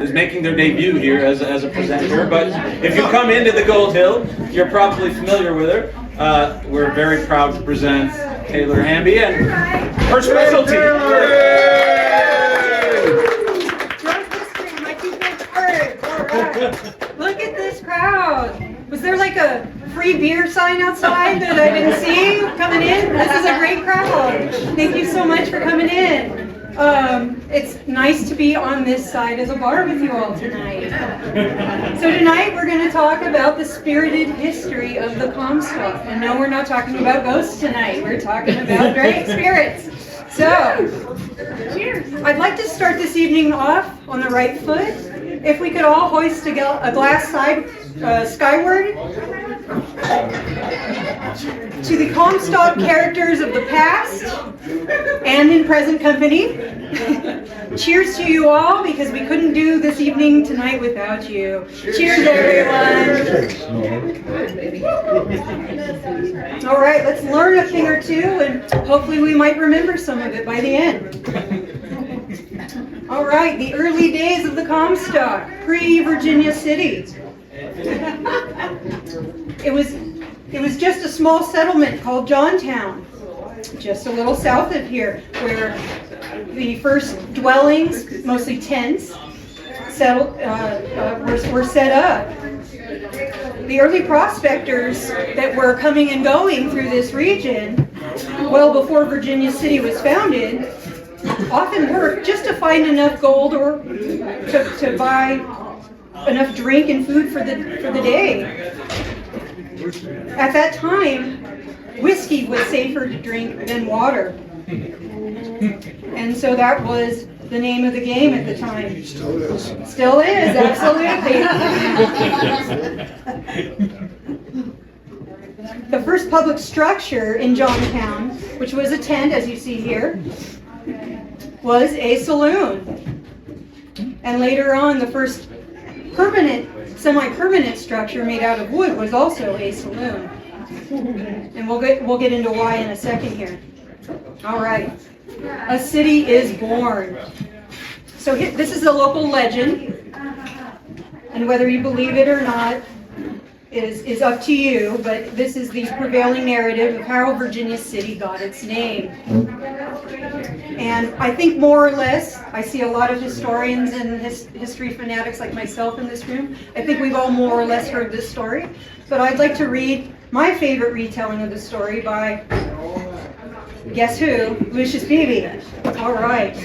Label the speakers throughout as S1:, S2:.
S1: is making their debut here as a presenter, but if you come into the Gold Hill, you're probably familiar with her. We're very proud to present Taylor Hamby and her specialty.
S2: Look at this crowd. Was there like a free beer sign outside that I didn't see coming in? This is a great crowd. Thank you so much for coming in. It's nice to be on this side of the bar with you all tonight. So tonight we're going to talk about the spirited history of the Comstock. And no, we're not talking about ghosts tonight. We're talking about great spirits. So, cheers. I'd like to start this evening off on the right foot. If we could all hoist a glass skyward to the Comstock characters of the past and in present company. Cheers to you all, because we couldn't do this evening tonight without you. Cheers, everyone. All right, let's learn a thing or two, and hopefully we might remember some of it by the end. All right, the early days of the Comstock, pre-Virginia City. It was just a small settlement called Johntown, just a little south of here, where the first dwellings, mostly tents, were set up. The early prospectors that were coming and going through this region, well before Virginia City was founded, often worked just to find enough gold or to buy enough drink and food for the day. At that time, whiskey was safer to drink than water. And so that was the name of the game at the time.
S3: Still is.
S2: Still is, absolutely. The first public structure in Johntown, which was a tent, as you see here, was a saloon. And later on, the first semi-permanent structure made out of wood was also a saloon. And we'll get into why in a second here. All right. A city is born. So this is a local legend, and whether you believe it or not is up to you, but this is the prevailing narrative of how Virginia City got its name. And I think more or less, I see a lot of historians and history fanatics like myself in this room. I think we've all more or less heard this story, but I'd like to read my favorite retelling of the story by, guess who? Lucius Beebe. All right.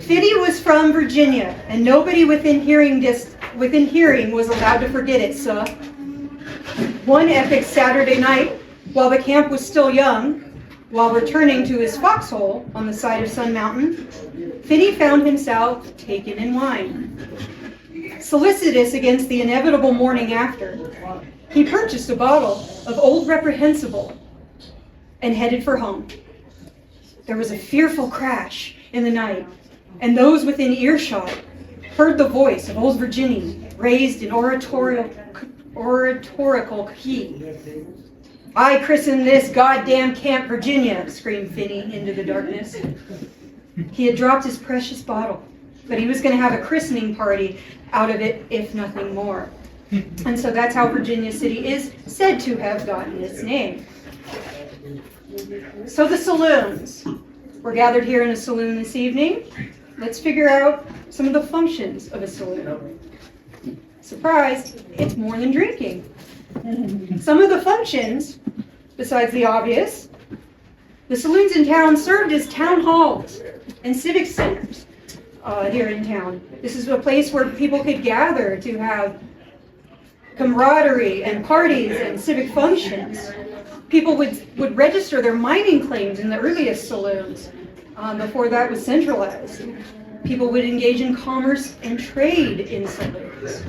S2: Fiddy was from Virginia, and nobody within hearing was allowed to forget it, sir. One epic Saturday night, while the camp was still young, while returning to his foxhole on the side of Sun Mountain, Fiddy found himself taken in wine. Solicitous against the inevitable morning after, he purchased a bottle of Old Reprehensible and headed for home. There was a fearful crash in the night, and those within earshot heard the voice of Old Virginia raised in oratorical key. "I christen this goddamn Camp Virginia," screamed Finney into the darkness. He had dropped his precious bottle, but he was going to have a christening party out of it, if nothing more. And so that's how Virginia City is said to have gotten its name. So the saloons. We're gathered here in a saloon this evening. Let's figure out some of the functions of a saloon. Surprise, it's more than drinking. Some of the functions, besides the obvious, the saloons in town served as town halls and civic centers here in town. This is a place where people could gather to have camaraderie and parties and civic functions. People would register their mining claims in the earliest saloons before that was centralized. People would engage in commerce and trade in saloons.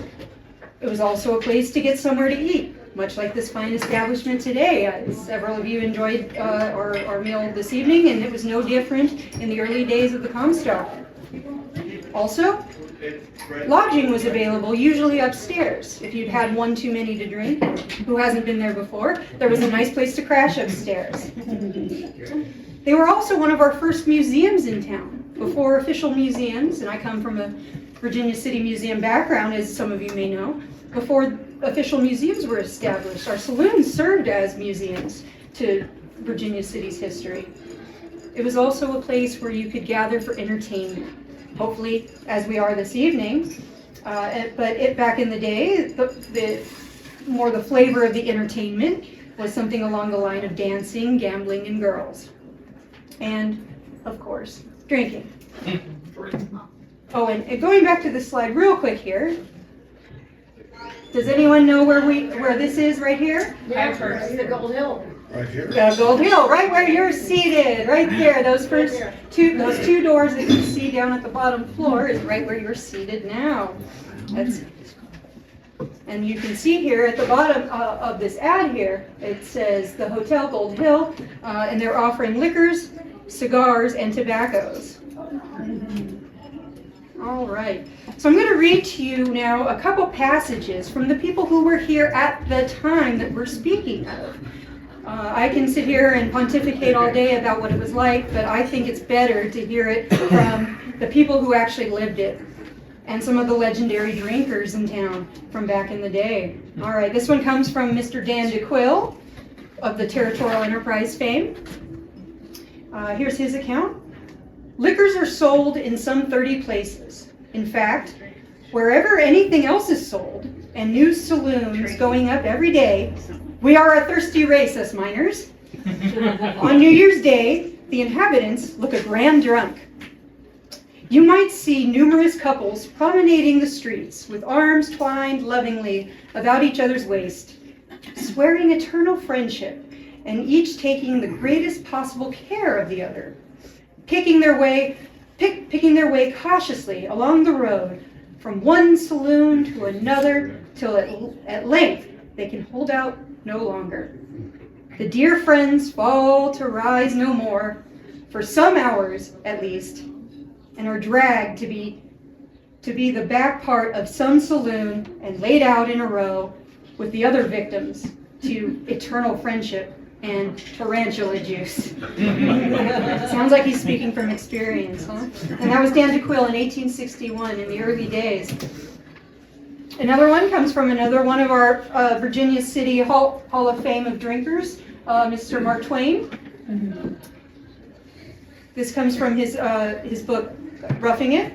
S2: It was also a place to get somewhere to eat, much like this fine establishment today. Several of you enjoyed our meal this evening, and it was no different in the early days of the Comstock. Also, lodging was available, usually upstairs. If you'd had one too many to drink, who hasn't been there before, there was a nice place to crash upstairs. They were also one of our first museums in town. before official museums, and I come from a Virginia City Museum background, as some of you may know, before official museums were established, our saloons served as museums to Virginia City's history. It was also a place where you could gather for entertainment, hopefully as we are this evening. But back in the day, the flavor of the entertainment was something along the line of dancing, gambling, and girls. And, of course, drinking. Oh, and going back to the slide real quick here. Does anyone know where this is right here?
S3: Yeah, it's the Gold Hill.
S4: Right here?
S2: Gold Hill, right where you're seated, right there. Those two doors that you see down at the bottom floor is right where you're seated now. And you can see here at the bottom of this ad here, it says the Hotel Gold Hill, and they're offering liquors, cigars, and tobaccos. All right. So I'm going to read to you now a couple passages from the people who were here at the time that we're speaking of. I can sit here and pontificate all day about what it was like, but I think it's better to hear it from the people who actually lived it and some of the legendary drinkers in town from back in the day. All right, this one comes from Mr. Dan DeQuille of the Territorial Enterprise fame. Here's his account. Liquors are sold in some 30 places. In fact, wherever anything else is sold, and new saloons going up every day, we are a thirsty race, us miners. On New Year's Day, the inhabitants look a grand drunk. You might see numerous couples promenading the streets with arms twined lovingly about each other's waist, swearing eternal friendship, and each taking the greatest possible care of the other, picking their way cautiously along the road from one saloon to another till at length they can hold out no longer. The dear friends fall to rise no more, for some hours at least, and are dragged to be the back part of some saloon and laid out in a row with the other victims to eternal friendship and tarantula juice. Sounds like he's speaking from experience, huh? And that was Dan DeQuille in 1861 in the early days. Another one comes from another one of our Virginia City Hall of Fame of drinkers, Mr. Mark Twain. This comes from his book, Roughing It.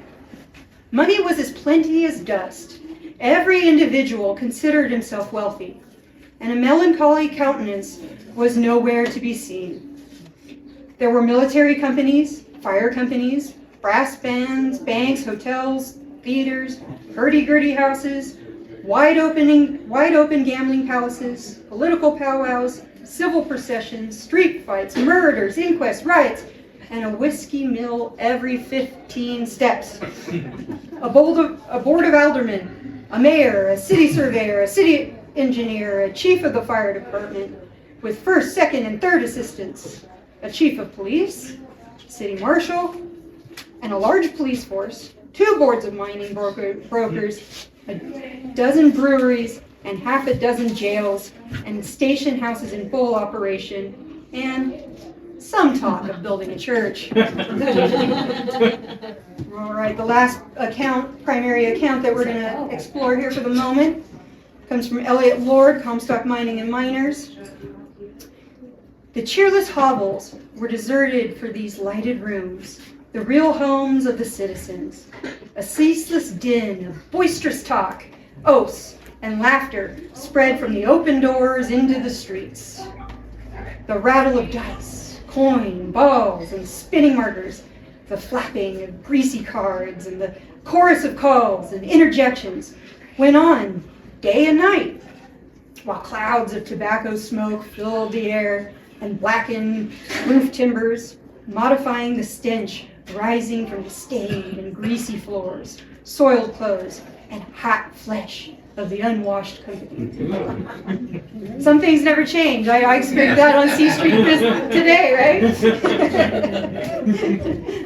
S2: Money was as plenty as dust. Every individual considered himself wealthy, and a melancholy countenance was nowhere to be seen. There were military companies, fire companies, brass bands, banks, hotels, theaters, hurdy-gurdy houses, wide open gambling palaces, political powwows, civil processions, street fights, murders, inquests, riots, and a whiskey mill every 15 steps. A board of aldermen, a mayor, a city surveyor, a city engineer, a chief of the fire department, with first, second, and third assistants, a chief of police, city marshal, and a large police force, 2 boards of mining brokers, a dozen breweries, and half a dozen jails, and station houses in full operation, and some talk of building a church. All right, the last primary account that we're going to explore here for the moment comes from Elliot Lord, Comstock Mining and Miners. The cheerless hovels were deserted for these lighted rooms, the real homes of the citizens. A ceaseless din of boisterous talk, oaths, and laughter spread from the open doors into the streets. The rattle of dice, coin, balls, and spinning markers, the flapping of greasy cards, and the chorus of calls and interjections went on day and night, while clouds of tobacco smoke filled the air and blackened roof timbers, modifying the stench rising from the stained and greasy floors, soiled clothes, and hot flesh of the unwashed company. Some things never change. I expect that on C Street today, right?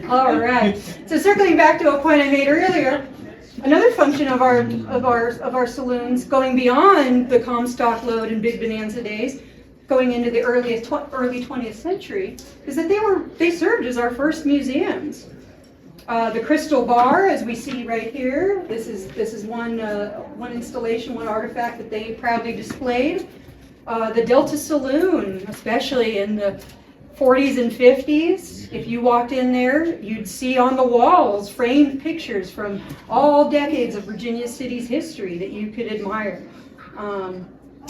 S2: All right. So circling back to a point I made earlier, another function of our saloons, going beyond the Comstock Lode and Big Bonanza days, going into the early 20th century, is that they served as our first museums. The crystal bar, as we see right here, this is one installation, one artifact that they proudly displayed. The Delta Saloon, especially in the 40s and 50s, if you walked in there, you'd see on the walls framed pictures from all decades of Virginia City's history that you could admire.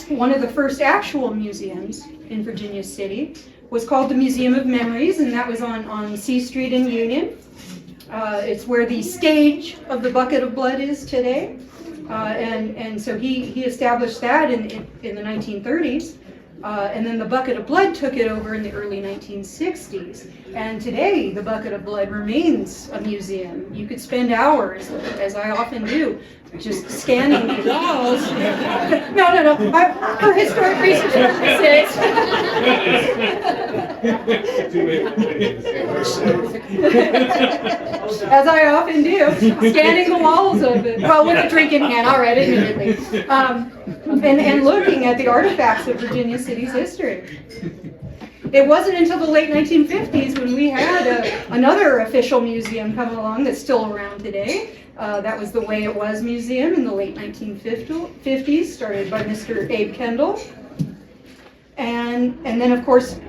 S2: One of the first actual museums in Virginia City was called the Museum of Memories, and that was on C Street in Union. It's where the stage of the Bucket of Blood is today. And so he established that in the 1930s. And then the Bucket of Blood took it over in the early 1960s. And today, the Bucket of Blood remains a museum. You could spend hours, as I often do, just scanning the walls. No. For historic research purposes. As I often do, scanning the walls of it. Well, with a drink in hand, all right, admittedly. And looking at the artifacts of Virginia City's history. It wasn't until the late 1950s when we had another official museum come along that's still around today. That was the Way It Was Museum in the late 1950s, started by Mr. Abe Kendall. And then, of course,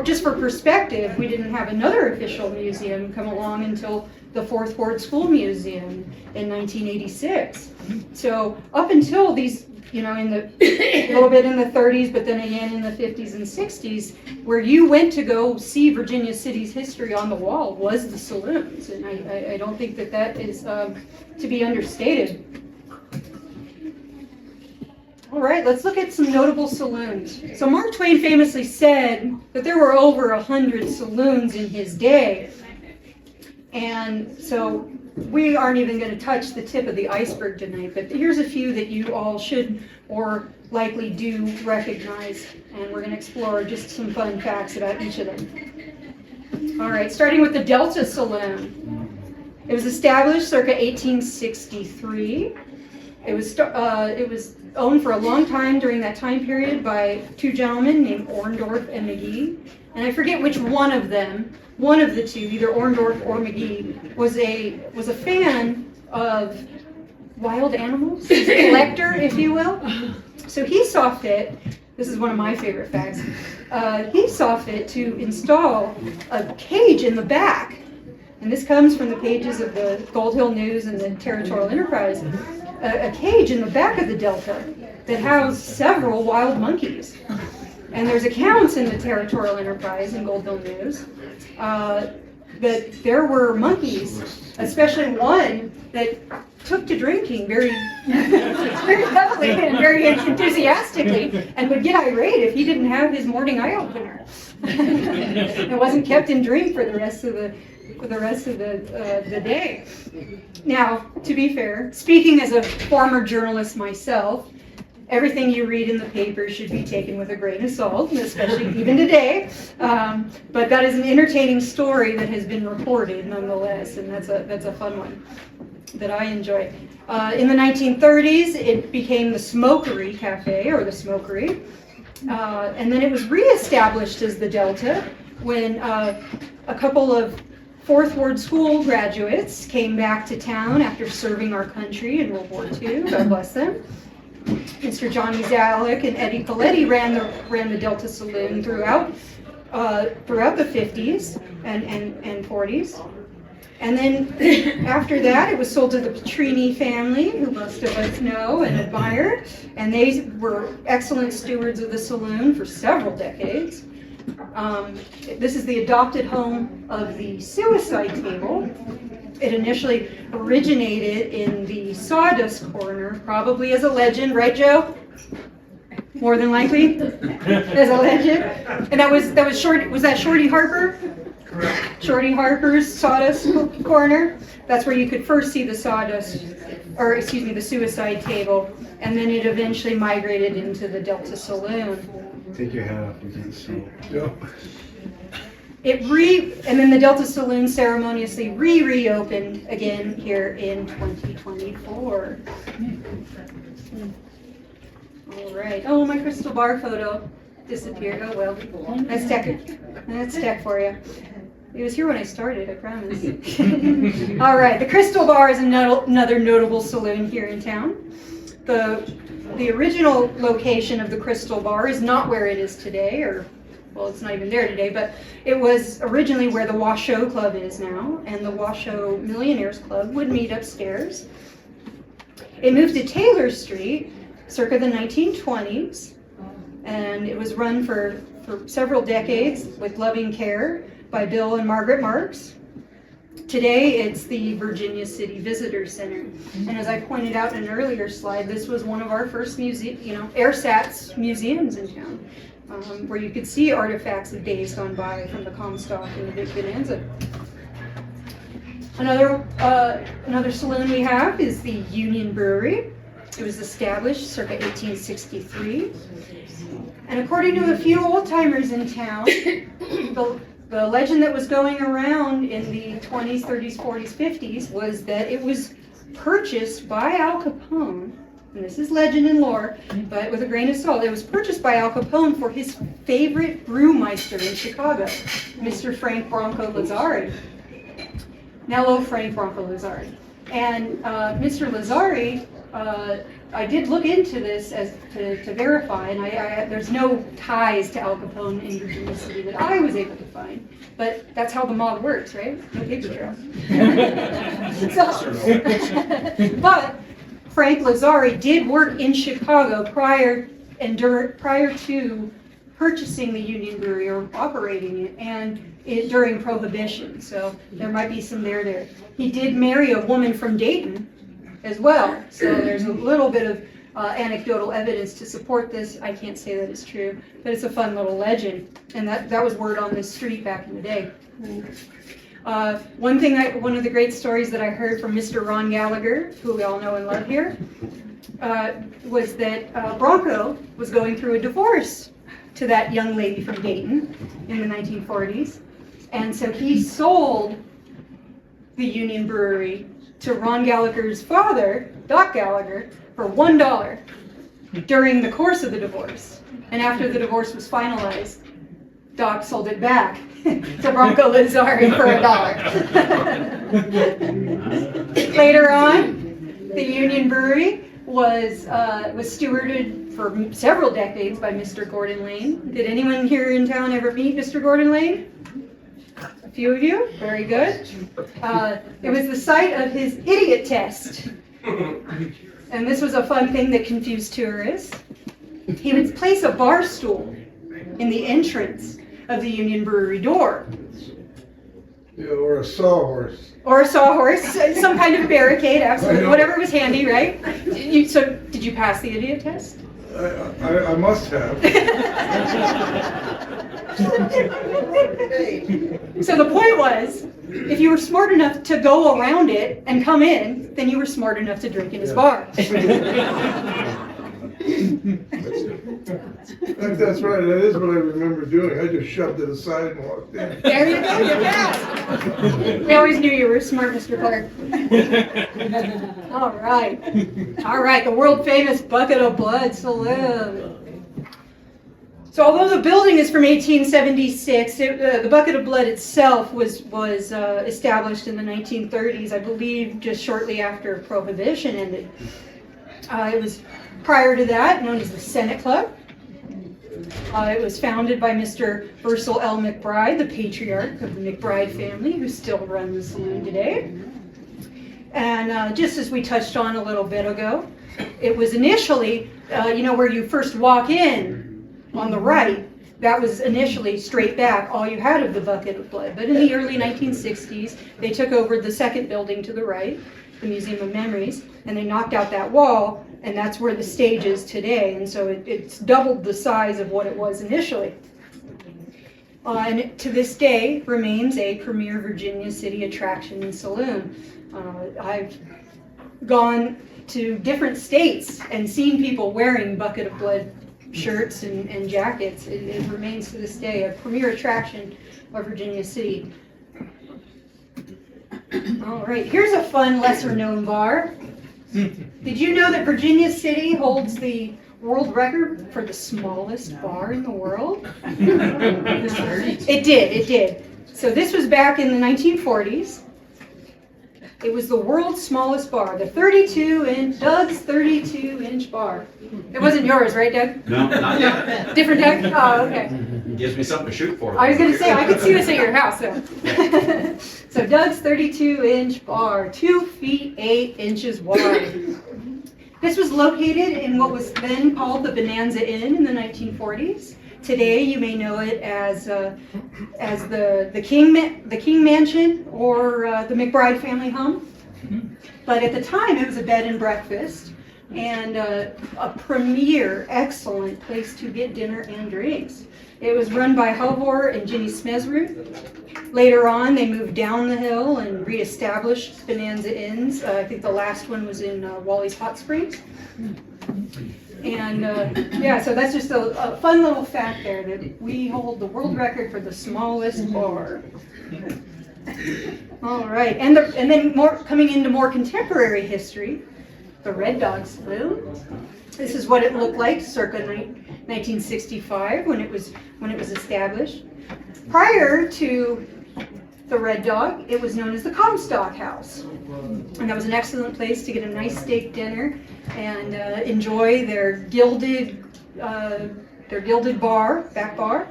S2: just for perspective, we didn't have another official museum come along until the Fourth Ward School Museum in 1986. So up until these, in the a little bit in the 30s, but then again in the 50s and 60s, where you went to go see Virginia City's history on the wall was the saloons, and I don't think that is to be understated. All right, let's look at some notable saloons. So Mark Twain famously said that there were over 100 saloons in his day, and so we aren't even going to touch the tip of the iceberg tonight, but here's a few that you all should or likely do recognize, and we're going to explore just some fun facts about each of them. All right, starting with the Delta Saloon. It was established circa 1863. It was owned for a long time during that time period by two gentlemen named Orndorff and McGee, and I forget which one of them. One of the two, either Orndorff or McGee, was a fan of wild animals, a collector, if you will. So he saw fit, this is one of my favorite facts, he saw fit to install a cage in the back, and this comes from the pages of the Gold Hill News and the Territorial Enterprise, a cage in the back of the Delta that housed several wild monkeys. And there's accounts in the Territorial Enterprise and Gold Hill News that there were monkeys, especially one that took to drinking very heavily and very enthusiastically, and would get irate if he didn't have his morning eye opener. It wasn't kept in drink for the rest of the day. Now, to be fair, speaking as a former journalist myself, everything you read in the paper should be taken with a grain of salt, especially even today. But that is an entertaining story that has been reported nonetheless, and that's a fun one that I enjoy. In the 1930s, it became the Smokery Cafe, or the Smokery. And then it was reestablished as the Delta when a couple of Fourth Ward School graduates came back to town after serving our country in World War II. God bless them. Mr. Johnny Zalek and Eddie Coletti ran the Delta Saloon throughout the 50s and 40s. And then after that, it was sold to the Petrini family, who most of us know and admire. And they were excellent stewards of the saloon for several decades. This is the adopted home of the suicide table. It initially originated in the sawdust corner, probably as a legend, right, Joe? More than likely, as a legend. And that was Shorty. Was that Shorty Harper? Correct. Shorty Harper's sawdust corner. That's where you could first see the the suicide table, and then it eventually migrated into the Delta Saloon.
S4: Take your hat off, you can't see.
S2: And then the Delta Saloon ceremoniously reopened again here in 2024. All right. Oh, my crystal bar photo disappeared. Oh well. That's tech for you. He was here when I started, I promise. All right, the Crystal Bar is another notable saloon here in town. The original location of the Crystal Bar is not where it is today, or, well, it's not even there today, but it was originally where the Washoe Club is now, and the Washoe Millionaires Club would meet upstairs. It moved to Taylor Street circa the 1920s, and it was run for several decades with loving care by Bill and Margaret Marks. Today, it's the Virginia City Visitor Center. And as I pointed out in an earlier slide, this was one of our first AirSats museums in town, where you could see artifacts of days gone by from the Comstock and the Big Bonanza. Another saloon we have is the Union Brewery. It was established circa 1863. And according to a few old-timers in town, the legend that was going around in the 20s, 30s, 40s, 50s was that it was purchased by Al Capone, and this is legend and lore, but with a grain of salt. It was purchased by Al Capone for his favorite brewmeister in Chicago, Mr. Frank Bronco Lazzari. Nello Frank Bronco Lazzari. And Mr. Lazzari, I did look into this to verify, and there's no ties to Al Capone in Virginia City that I was able to find. But that's how the mob works, right? No paper trail. But Frank Lazzari did work in Chicago prior to purchasing the Union Brewery or operating it, and during Prohibition. So there might be some there. He did marry a woman from Dayton as well. So there's a little bit of anecdotal evidence to support this. I can't say that it's true, but it's a fun little legend. And that was word on this street back in the day. One of the great stories that I heard from Mr. Ron Gallagher, who we all know and love here, was that Bronco was going through a divorce to that young lady from Dayton in the 1940s. And so he sold the Union Brewery to Ron Gallagher's father, Doc Gallagher, for $1 during the course of the divorce. And after the divorce was finalized, Doc sold it back to Bronco Lazzari for $1. Later on, the Union Brewery was stewarded for several decades by Mr. Gordon Lane. Did anyone here in town ever meet Mr. Gordon Lane? A few of you? Very good. It was the site of his idiot test. And this was a fun thing that confused tourists. He would place a bar stool in the entrance of the Union Brewery door.
S4: Yeah, or a sawhorse.
S2: Or a sawhorse, some kind of barricade, absolutely, whatever was handy, right? So, did you pass the idiot test?
S4: I must have.
S2: So the point was, if you were smart enough to go around it and come in, then you were smart enough to drink in his bar.
S4: That's right, that is what I remember doing. I just shoved it aside and walked in.
S2: There you go, you passed. We always knew you were smart, Mr. Clark. All right, the world famous Bucket of Blood Saloon. So although the building is from 1876, the Bucket of Blood itself was established in the 1930s, I believe just shortly after Prohibition ended. It was prior to that known as the Senate Club. It was founded by Mr. Ursel L. McBride, the patriarch of the McBride family, who still run the saloon today. And just as we touched on a little bit ago, it was initially, where you first walk in on the right, that was initially straight back, all you had of the Bucket of Blood. But in the early 1960s, they took over the second building to the right, the Museum of Memories, and they knocked out that wall, and that's where the stage is today. And so it's doubled the size of what it was initially. And it, to this day, remains a premier Virginia City attraction and saloon. I've gone to different states and seen people wearing Bucket of Blood shirts and jackets. It remains to this day a premier attraction of Virginia City. All right, here's a fun, lesser-known bar. Did you know that Virginia City holds the world record for the smallest bar in the world? It did. So this was back in the 1940s. It was the world's smallest bar, the 32-inch, Doug's 32-inch bar. It wasn't yours, right, Doug?
S5: No, not yet.
S2: Different Doug? Oh, okay.
S5: Gives me something to shoot for.
S2: I was going to say, I could see this at your house, though. So Doug's 32-inch bar, 2 feet 8 inches wide. This was located in what was then called the Bonanza Inn in the 1940s. Today, you may know it as the King Mansion or the McBride family home. But at the time, it was a bed and breakfast and a premier, excellent place to get dinner and drinks. It was run by Halvor and Ginny Smesrud. Later on, they moved down the hill and reestablished Bonanza Inns. I think the last one was in Wally's Hot Springs. And yeah, so that's just a fun little fact there, that we hold the world record for the smallest bar. All right, and then coming into more contemporary history, the Red Dog Saloon. This is what it looked like circa 1965 when it was established. Prior to the Red Dog, it was known as the Comstock House, and that was an excellent place to get a nice steak dinner and enjoy their gilded back bar.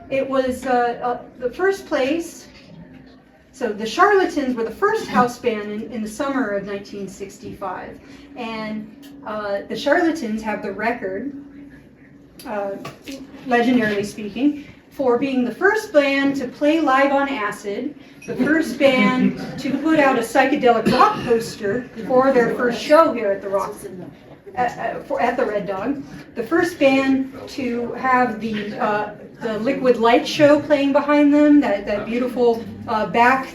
S2: It was the first place. So the Charlatans were the first house band in the summer of 1965, and the Charlatans have the record, legendarily speaking, for being the first band to play live on acid, the first band to put out a psychedelic rock poster for their first show here at the at the Red Dog, the first band to have the liquid light show playing behind them, that beautiful back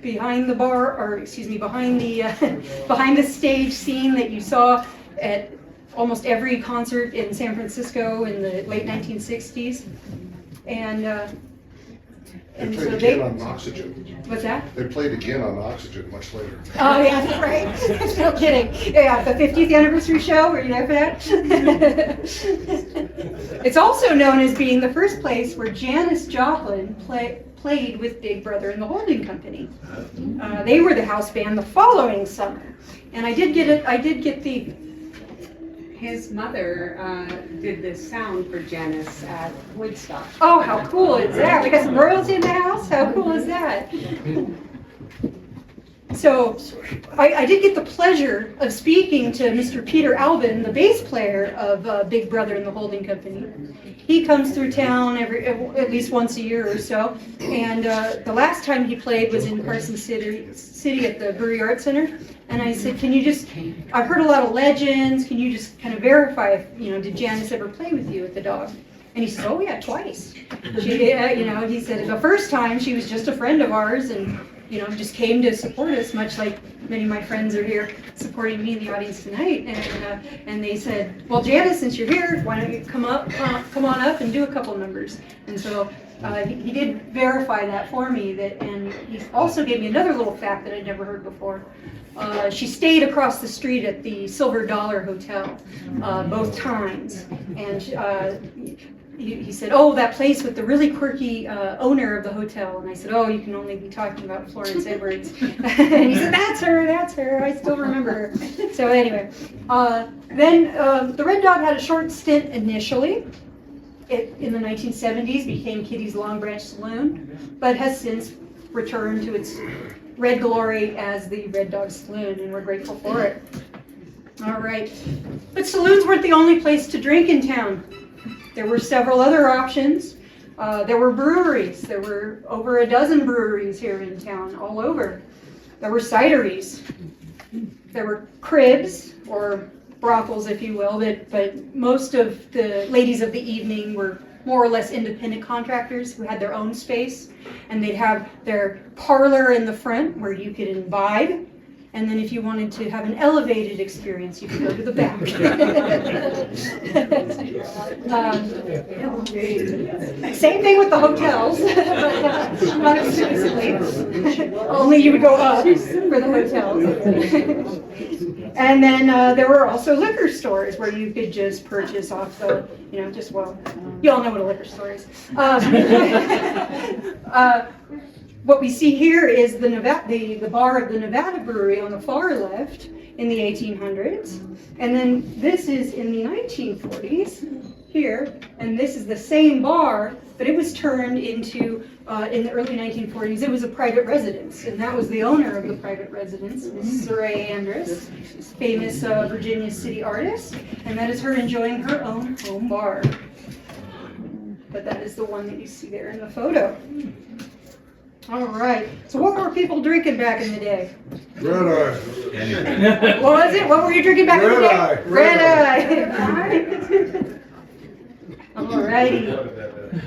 S2: behind the bar, or excuse me, behind the stage scene that you saw at almost every concert in San Francisco in the late 1960s, and
S6: They played
S2: so
S6: again on Oxygen.
S2: What's that?
S6: They played again on Oxygen much later.
S2: Oh yeah, that's right. No kidding. Yeah, the 50th anniversary show. Were you there for that? It's also known as being the first place where Janis Joplin played with Big Brother and the Holding Company. They were the house band the following summer, and I did get the.
S7: His mother did the sound for Janis at Woodstock.
S2: Oh, how cool is that? We got some royalty in the house? How cool is that? So, I did get the pleasure of speaking to Mr. Peter Albin, the bass player of Big Brother and the Holding Company. He comes through town at least once a year or so, and the last time he played was in Carson City at the Brewery Arts Center. And I said, I've heard a lot of legends, can you just kind of verify if, did Janis ever play with you at the Dog? And he said, oh yeah, twice. She, he said the first time she was just a friend of ours and, just came to support us, much like many of my friends are here supporting me in the audience tonight. And they said, well, Janis, since you're here, why don't you come on up and do a couple numbers? And so he did verify that for me, and he also gave me another little fact that I'd never heard before. She stayed across the street at the Silver Dollar Hotel both times, and he said, oh, that place with the really quirky owner of the hotel. And I said, oh, you can only be talking about Florence Edwards. And he said, that's her, I still remember her. So anyway, then the Red Dog had a short stint initially. In the 1970s became Kitty's Long Branch Saloon, but has since returned to its red glory as the Red Dog Saloon, and we're grateful for it. All right, but saloons weren't the only place to drink in town. There were several other options. There were breweries. There were over a dozen breweries here in town, all over. There were cideries. There were cribs, or brothels, if you will, but most of the ladies of the evening were more or less independent contractors who had their own space, and they'd have their parlor in the front where you could imbibe, and then if you wanted to have an elevated experience, you could go to the back. Same thing with the hotels, but not exclusively. Only you would go up for the hotels. And then there were also liquor stores where you could just purchase off the, you know, just, well, you all know what a liquor store is. What we see here is the bar of the Nevada Brewery on the far left in the 1800s. And then this is in the 1940s here, and this is the same bar, but it was turned into, in the early 1940s, it was a private residence, and that was the owner of the private residence, Mrs. Saray Andrus, famous Virginia city artist, and that is her enjoying her own home bar. But that is the one that you see there in the photo. All right, so what were people drinking back in the day?
S4: Red eye.
S2: What was it? What were you drinking back in the day?
S4: Red
S2: Eye. All righty.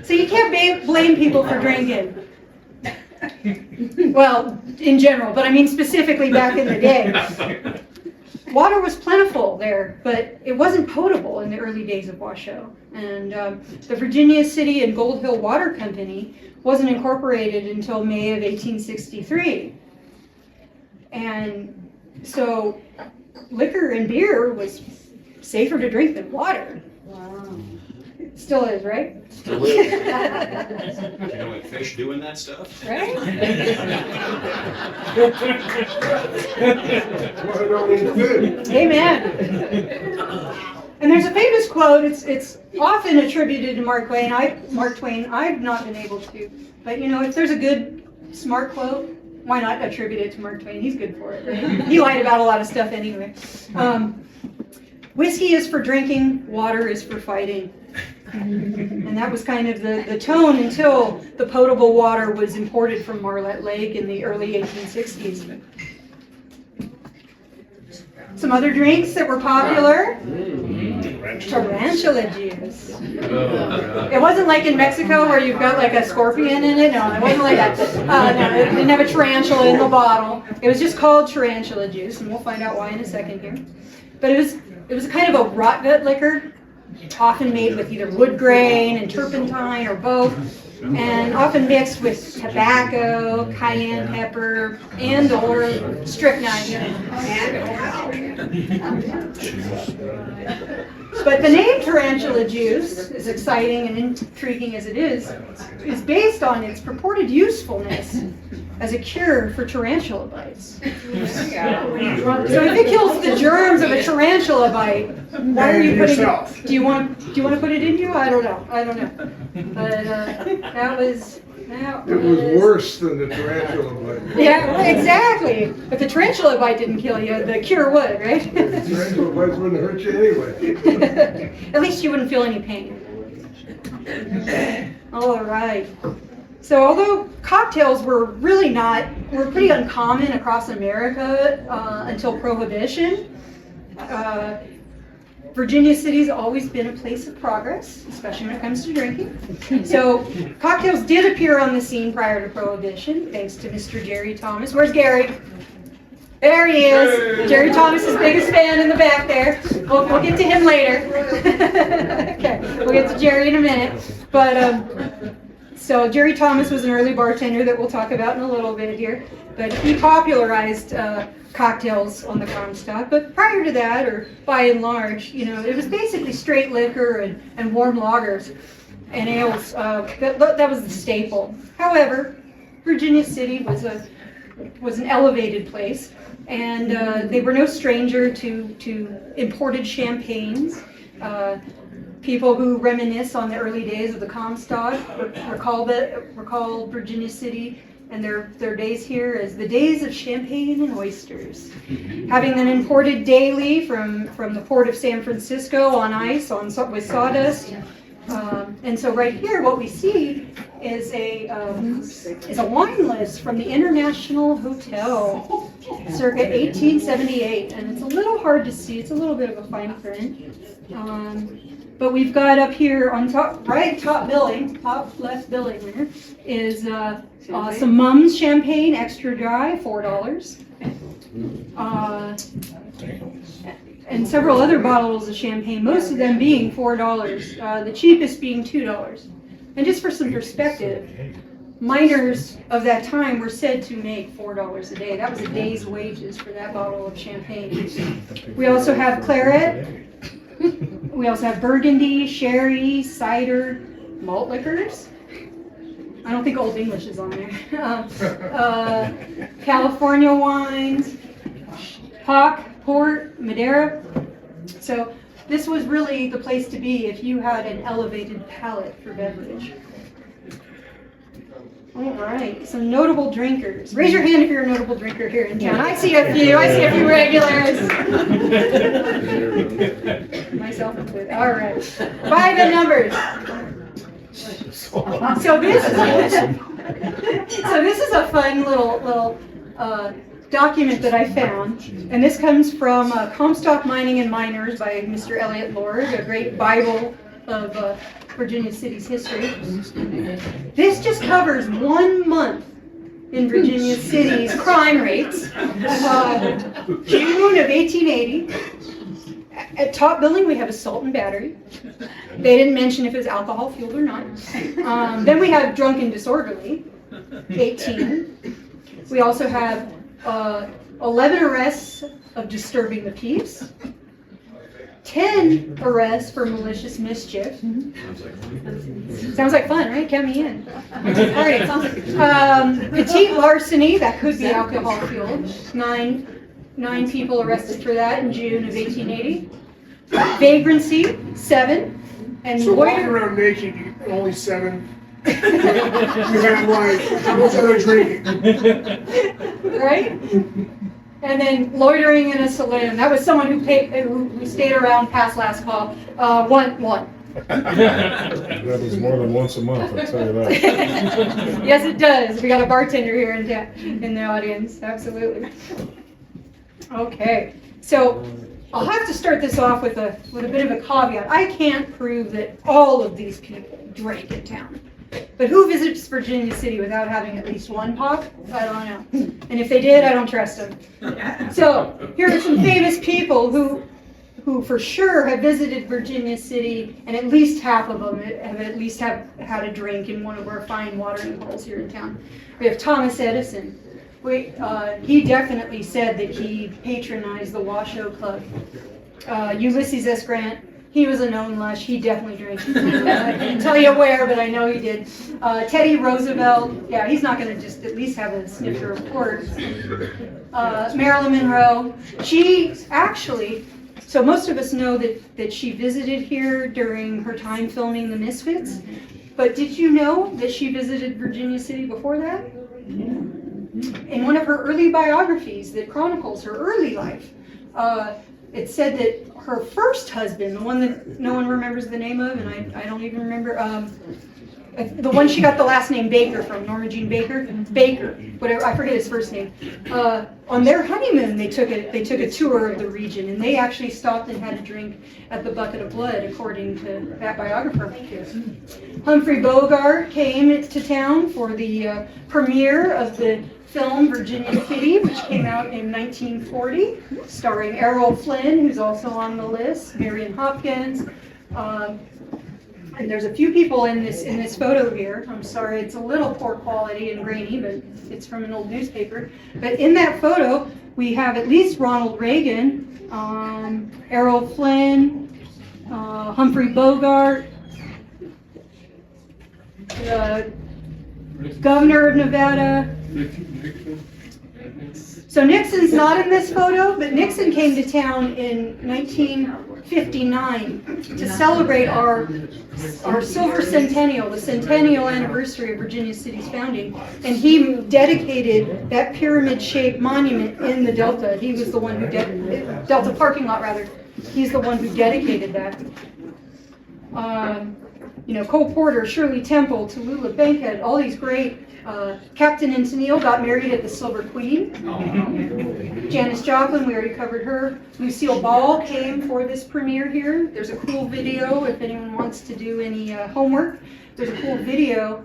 S2: So you can't blame people for drinking. Well, in general, but I mean specifically back in the day. Water was plentiful there, but it wasn't potable in the early days of Washoe. And the Virginia City and Gold Hill Water Company wasn't incorporated until May of 1863. And so liquor and beer was safer to drink than water.
S7: Wow.
S2: Still is, right?
S5: Still is. You know what fish do in that stuff?
S2: Right?
S4: Well, I don't eat fish.
S2: Amen. And there's a famous quote. It's often attributed to Mark Twain. I've not been able to, but you know, if there's a good, smart quote, why not attribute it to Mark Twain? He's good for it, right? He lied about a lot of stuff anyway. Whiskey is for drinking, water is for fighting. And that was kind of the tone until the potable water was imported from Marlette Lake in the early 1860s. Some other drinks that were popular. Tarantula juice. It wasn't like in Mexico where you've got like a scorpion in it. No, it wasn't like that. No, it didn't have a tarantula in the bottle. It was just called tarantula juice, and we'll find out why in a second here. But it was kind of a rot gut liquor, often made with either wood grain and turpentine or both, and often mixed with tobacco, cayenne pepper, and or strychnine. But the name tarantula juice, as exciting and intriguing as it is based on its purported usefulness as a cure for tarantula bites. So if it kills the germs of a tarantula bite, why are you putting it? Do you want to put it in you? I don't know. But that was.
S4: It was worse than the tarantula bite.
S2: Yeah, well, exactly. But the tarantula bite didn't kill you. The cure would, right?
S4: The tarantula bites wouldn't hurt you anyway.
S2: At least you wouldn't feel any pain. All right. So although cocktails were pretty uncommon across America until Prohibition, Virginia City's always been a place of progress, especially when it comes to drinking. So cocktails did appear on the scene prior to Prohibition, thanks to Mr. Jerry Thomas. Where's Gary? There he is. Hey. Jerry Thomas's biggest fan in the back there. We'll get to him later. Okay, we'll get to Jerry in a minute. But so Jerry Thomas was an early bartender that we'll talk about in a little bit here. But he popularized cocktails on the Comstock. But prior to that, or by and large, you know, it was basically straight liquor and warm lagers and ales. That was the staple. However, Virginia City was an elevated place, and they were no stranger to imported champagnes. People who reminisce on the early days of the Comstock recall Virginia City and their days here as the days of champagne and oysters, having them imported daily from the port of San Francisco on ice with sawdust. And so right here, what we see is a wine list from the International Hotel, circa 1878, and it's a little hard to see. It's a little bit of a fine print. But we've got up here on top left billing there, is some Mum's champagne, extra dry, $4. And several other bottles of champagne, most of them being $4, the cheapest being $2. And just for some perspective, miners of that time were said to make $4 a day. That was a day's wages for that bottle of champagne. We also have claret. We also have burgundy, sherry, cider, malt liquors. I don't think Old English is on there. California wines, hock, port, Madeira. So this was really the place to be if you had an elevated palate for beverage. All right, some notable drinkers. Raise your hand if you're a notable drinker here in town. I see a few. I see a few regulars. Myself included. All right. By the numbers. So this is a fun little document that I found, and this comes from Comstock Mining and Miners by Mr. Elliott Lord, a great Bible of Virginia City's history. This just covers 1 month in Virginia City's crime rates. June of 1880. At top billing, we have assault and battery. They didn't mention if it was alcohol fueled or not. Then we have drunk and disorderly, 18. We also have 11 arrests of disturbing the peace. 10 arrests for malicious mischief. Sounds like fun, right? Count me in. All right. Petite larceny, that could be alcohol fueled. Nine people arrested for that in June of 1880. Vagrancy, 7. And
S8: So walking around naked, only 7. You have like, how much other drinking?
S2: Right? And then loitering in a saloon. That was someone who stayed around past last call. One.
S9: That was more than once a month, I'll tell you that.
S2: Yes, it does. We got a bartender here in the audience. Absolutely. Okay. So I'll have to start this off with a bit of a caveat. I can't prove that all of these people drank in town. But who visits Virginia City without having at least one pop? I don't know. And if they did, I don't trust them. So here are some famous people who for sure have visited Virginia City, and at least half of them have at least had a drink in one of our fine watering holes here in town. We have Thomas Edison. He definitely said that he patronized the Washoe Club. Ulysses S. Grant. He was a known lush. He definitely drank. I can't tell you where, but I know he did. Teddy Roosevelt. Yeah, he's not going to just at least have a snifter of port. Marilyn Monroe. She actually, so most of us know that she visited here during her time filming The Misfits. But did you know that she visited Virginia City before that? In one of her early biographies that chronicles her early life, it said that her first husband, the one that no one remembers the name of, and I don't even remember, the one she got the last name Baker from, Norma Jean Baker, whatever, I forget his first name. On their honeymoon, they took a tour of the region, and they actually stopped and had a drink at the Bucket of Blood, according to that biographer. Humphrey Bogart came to town for the premiere of the film Virginia City, which came out in 1940, starring Errol Flynn, who's also on the list, Marion Hopkins, and there's a few people in this photo here. I'm sorry, it's a little poor quality and grainy, but it's from an old newspaper. But in that photo, we have at least Ronald Reagan, Errol Flynn, Humphrey Bogart, Governor of Nevada. So Nixon's not in this photo, but Nixon came to town in 1959 to celebrate our silver centennial, the centennial anniversary of Virginia City's founding, and he dedicated that pyramid-shaped monument in the Delta. He was the one who Delta parking lot rather. He's the one who dedicated that. Cole Porter, Shirley Temple, Tallulah Bankhead, all these great. Captain and Tennille got married at the Silver Queen. Janis Joplin, we already covered her. Lucille Ball came for this premiere here. There's a cool video if anyone wants to do any homework. There's a cool video.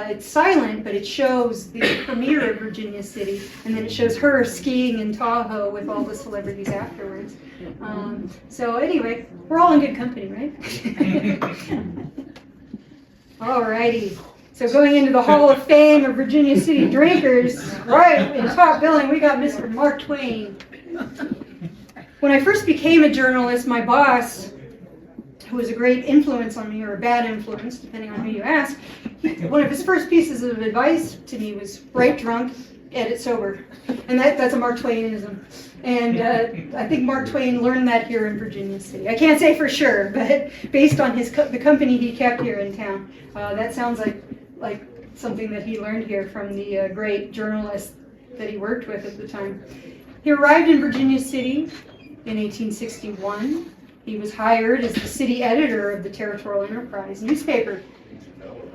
S2: It's silent, but it shows the premiere of Virginia City, and then it shows her skiing in Tahoe with all the celebrities afterwards. So anyway, we're all in good company, right? Alrighty. So going into the Hall of Fame of Virginia City drinkers, right in top billing, we got Mr. Mark Twain. When I first became a journalist, my boss, who was a great influence on me, or a bad influence, depending on who you ask, one of his first pieces of advice to me was write drunk, edit sober. And that's a Mark Twainism. And I think Mark Twain learned that here in Virginia City. I can't say for sure, but based on the company he kept here in town, that sounds like something that he learned here from the great journalist that he worked with at the time. He arrived in Virginia City in 1861. He was hired as the city editor of the Territorial Enterprise newspaper.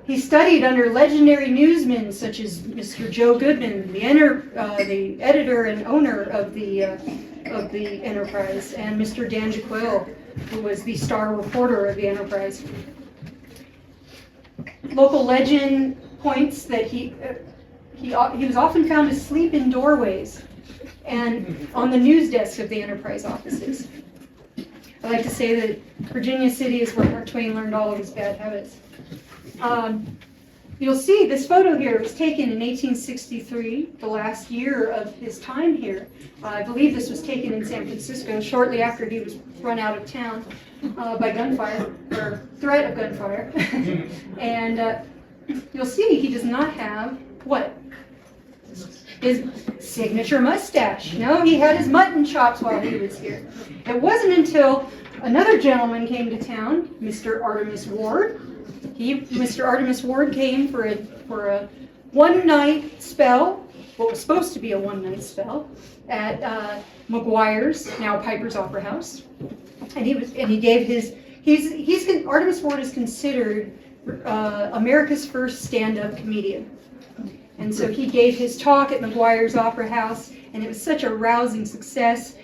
S2: He studied under legendary newsmen such as Mr. Joe Goodman, the editor and owner of the Enterprise, and Mr. Dan DeQuille, who was the star reporter of the Enterprise. Local legend points that he was often found asleep in doorways and on the news desks of the Enterprise offices. I like to say that Virginia City is where Mark Twain learned all of his bad habits. You'll see this photo here was taken in 1863, the last year of his time here. I believe this was taken in San Francisco shortly after he was run out of town by gunfire, or threat of gunfire. And you'll see he does not have, what? His signature mustache. No, he had his mutton chops while he was here. It wasn't until another gentleman came to town, Mr. Artemus Ward. Mr. Artemus Ward came for a one-night spell, what was supposed to be a one-night spell, at McGuire's, now Piper's Opera House, and he gave his. Artemus Ward is considered America's first stand-up comedian. And so he gave his talk at McGuire's Opera House, and it was such a rousing success,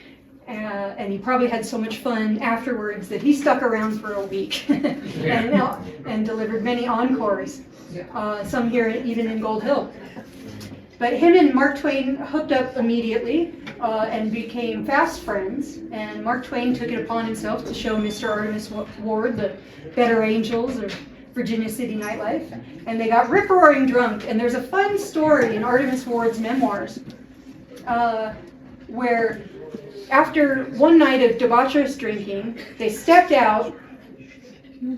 S2: and he probably had so much fun afterwards that he stuck around for a week and delivered many encores, some here even in Gold Hill. But him and Mark Twain hooked up immediately and became fast friends, and Mark Twain took it upon himself to show Mr. Artemus Ward the better angels of Virginia City nightlife, and they got rip-roaring drunk. And there's a fun story in Artemus Ward's memoirs where after one night of debaucherous drinking, they stepped out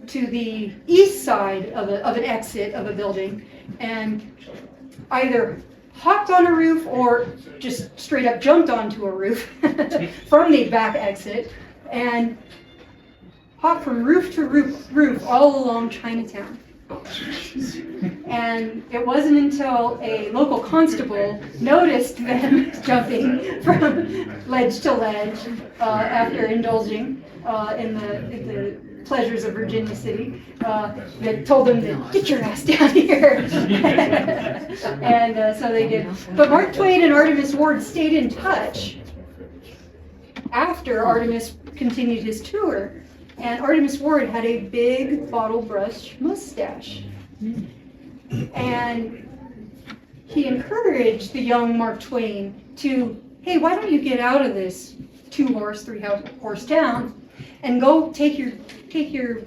S2: to the east side of an exit of a building and either hopped on a roof or just straight up jumped onto a roof from the back exit and hopped from roof to roof all along Chinatown. And it wasn't until a local constable noticed them jumping from ledge to ledge after indulging in the pleasures of Virginia City that told them to get your ass down here. And so they did. But Mark Twain and Artemus Ward stayed in touch after Artemus continued his tour. And Artemus Ward had a big bottle brush mustache. And he encouraged the young Mark Twain to, hey, why don't you get out of this 2-horse, 3-horse town and go take your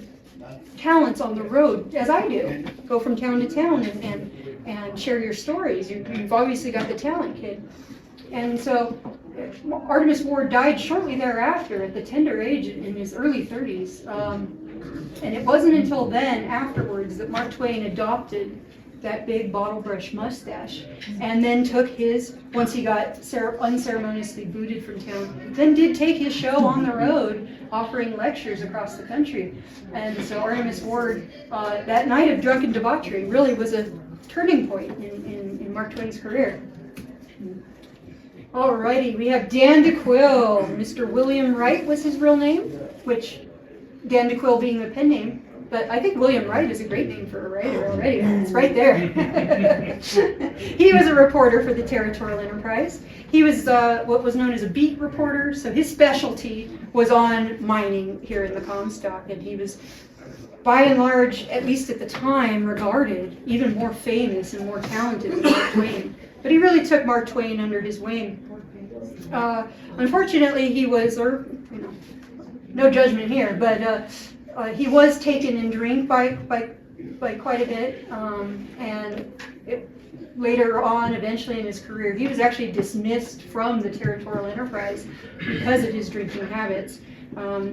S2: talents on the road, as I do. Go from town to town and share your stories. You've obviously got the talent, kid. And so Artemus Ward died shortly thereafter at the tender age in his early 30s. And it wasn't until then, afterwards, that Mark Twain adopted that big bottle brush mustache and then took his, once he got unceremoniously booted from town, then did take his show on the road offering lectures across the country. And so Artemus Ward, that night of drunken debauchery really was a turning point in Mark Twain's career. Alrighty, we have Dan DeQuille. Mr. William Wright was his real name, which Dan DeQuille being the pen name, but I think William Wright is a great name for a writer already. It's right there. He was a reporter for the Territorial Enterprise. He was what was known as a beat reporter, so his specialty was on mining here in the Comstock, and he was, by and large, at least at the time, regarded even more famous and more talented than Mark Twain. But he really took Mark Twain under his wing. Unfortunately, he was, no judgment here, but he was taken in drink by by quite a bit, and later on, eventually in his career, he was actually dismissed from the territorial enterprise because of his drinking habits.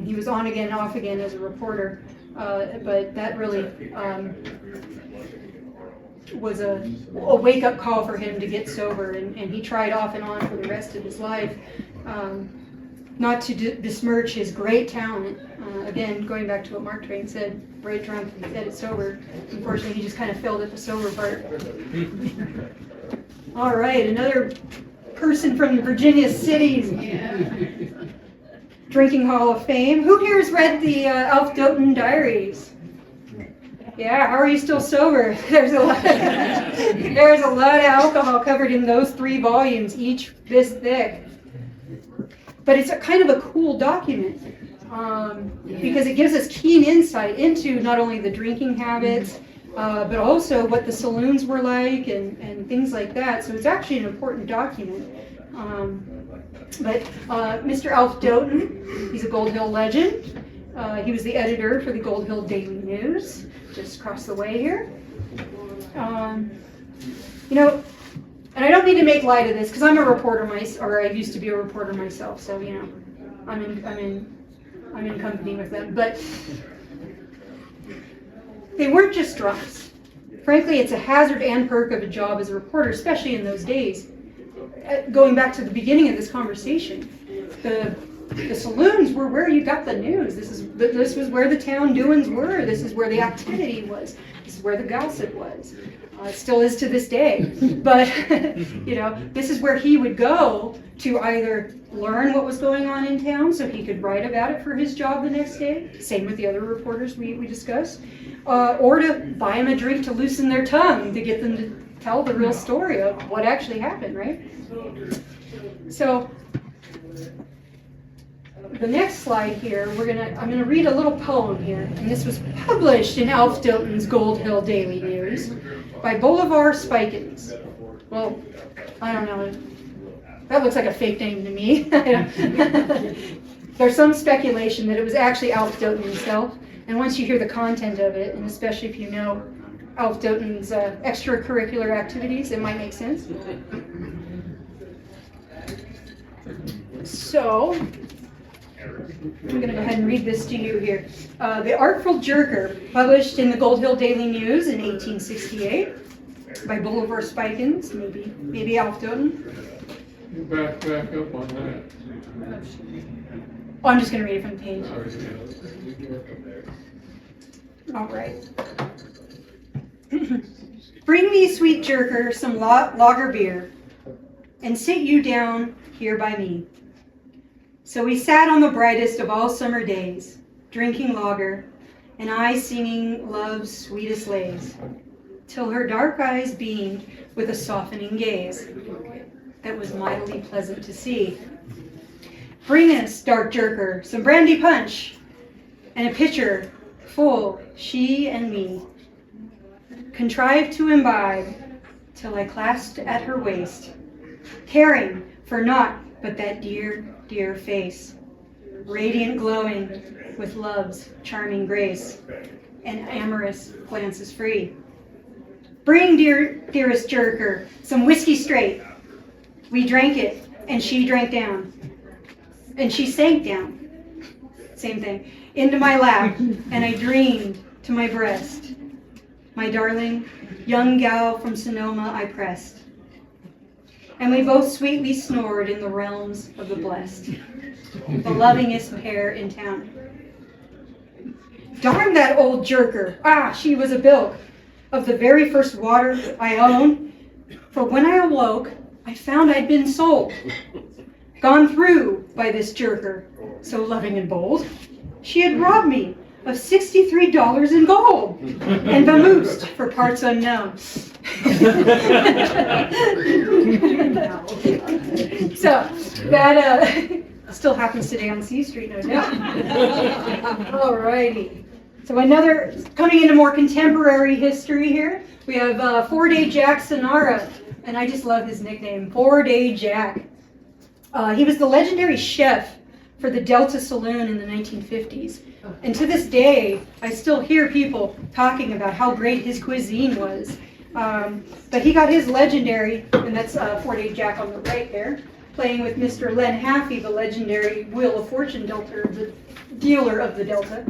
S2: He was on again, off again as a reporter, but that really was a wake-up call for him to get sober, and he tried off and on for the rest of his life. Not to besmirch his great talent. Again, going back to what Mark Twain said, right drunk, dead sober. Unfortunately, he just kind of failed at the sober part. All right, another person from Virginia City's Drinking Hall of Fame. Who here has read the Alf Doughton Diaries? Yeah, how are you still sober? There's a lot of alcohol covered in those 3 volumes, each this thick. But it's a kind of a cool document because it gives us keen insight into not only the drinking habits, but also what the saloons were like and things like that. So it's actually an important document. But Mr. Alf Doughton, he's a Gold Hill legend. He was the editor for the Gold Hill Daily News, just across the way here. You know, and I don't mean to make light of this because I'm a reporter or I used to be a reporter myself, so you know, I'm in company with them. But they weren't just drunks. Frankly, it's a hazard and perk of a job as a reporter, especially in those days. Going back to the beginning of this conversation, the saloons were where you got the news. This was where the town doings were. This is where the activity was. This is where the gossip was. It still is to this day. But you know, this is where he would go to either learn what was going on in town so he could write about it for his job the next day. Same with the other reporters we discussed. Or to buy them a drink to loosen their tongue, to get them to tell the real story of what actually happened, right? So the next slide here, I'm gonna read a little poem here, and this was published in Alf Doughton's Gold Hill Daily News by Bolivar Spikins. Well, I don't know. That looks like a fake name to me. There's some speculation that it was actually Alf Doughton himself, and once you hear the content of it, and especially if you know Alf Doughton's extracurricular activities, it might make sense. So, I'm going to go ahead and read this to you here. The Artful Jerker, published in the Gold Hill Daily News in 1868 by Bolivar Spikins, maybe Alf Doughton.
S10: You back up on that.
S2: Oh, I'm just going to read it from the page. All right. Bring me, sweet jerker, some lager beer, and sit you down here by me. So we sat on the brightest of all summer days, drinking lager, and I singing love's sweetest lays, till her dark eyes beamed with a softening gaze that was mightily pleasant to see. Bring us, dark jerker, some brandy punch, and a pitcher full, she and me. Contrived to imbibe till I clasped at her waist, caring for naught but that dear, dear face, radiant glowing with love's charming grace, and amorous glances free. Bring, dearest jerker, some whiskey straight. We drank it, and she drank down, and she sank down, same thing, into my lap, and I dreamed to my breast. My darling, young gal from Sonoma I pressed, and we both sweetly snored in the realms of the blessed, the lovingest pair in town. Darn that old jerker! Ah, she was a bilk of the very first water I own, for when I awoke, I found I'd been sold, gone through by this jerker, so loving and bold. She had robbed me of $63 in gold and vamoosed for parts unknown. So that still happens today on C Street, no doubt. Alrighty. So another, coming into more contemporary history here, we have 4-Day Jack Sonara, and I just love his nickname, 4-Day Jack. He was the legendary chef for the Delta Saloon in the 1950s. And to this day, I still hear people talking about how great his cuisine was. But he got his legendary, and that's 48 Jack on the right there, playing with Mr. Len Haffey, the legendary Wheel of Fortune the dealer of the Delta.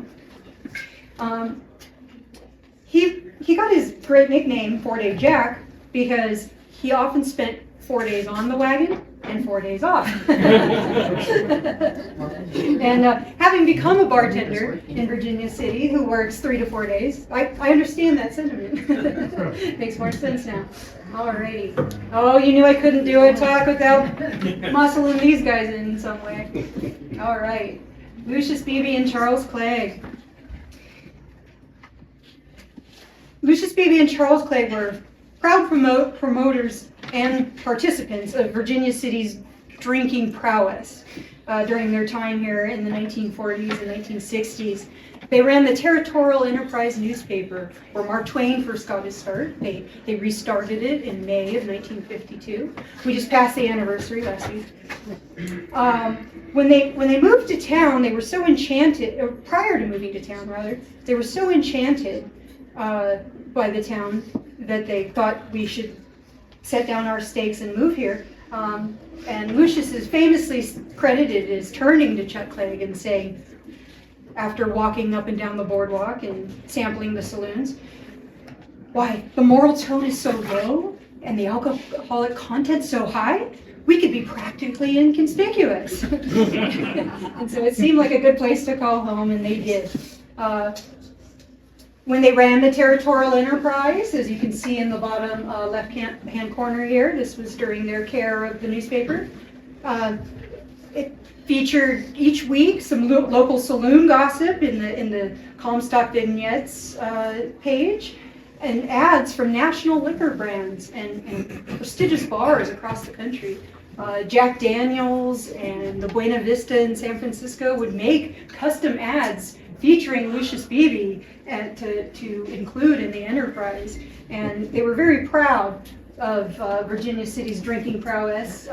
S2: He got his great nickname, 4-Day Jack, because he often spent 4 days on the wagon and 4 days off. And having become a bartender in Virginia City who works 3 to 4 days, I understand that sentiment. Makes more sense now. Alrighty. Oh, you knew I couldn't do a talk without muscling these guys in some way. Alright. Lucius Beebe and Charles Clegg. Lucius Beebe and Charles Clegg were proud promoters and participants of Virginia City's drinking prowess during their time here in the 1940s and 1960s. They ran the Territorial Enterprise newspaper, where Mark Twain first got his start. They restarted it in May of 1952. We just passed the anniversary last week. When they moved to town, they were so enchanted, or prior to moving to town rather, they were so enchanted by the town that they thought we should set down our stakes and move here. And Lucius is famously credited as turning to Chuck Clegg and saying, after walking up and down the boardwalk and sampling the saloons, "Why, the moral tone is so low and the alcoholic content so high, we could be practically inconspicuous." And so it seemed like a good place to call home, and they did. When they ran the Territorial Enterprise, as you can see in the bottom left-hand corner here, this was during their care of the newspaper. It featured each week some local saloon gossip in the Comstock vignettes page, and ads from national liquor brands and prestigious bars across the country. Jack Daniels and the Buena Vista in San Francisco would make custom ads featuring Lucius Beebe to include in the Enterprise. And they were very proud of Virginia City's drinking prowess.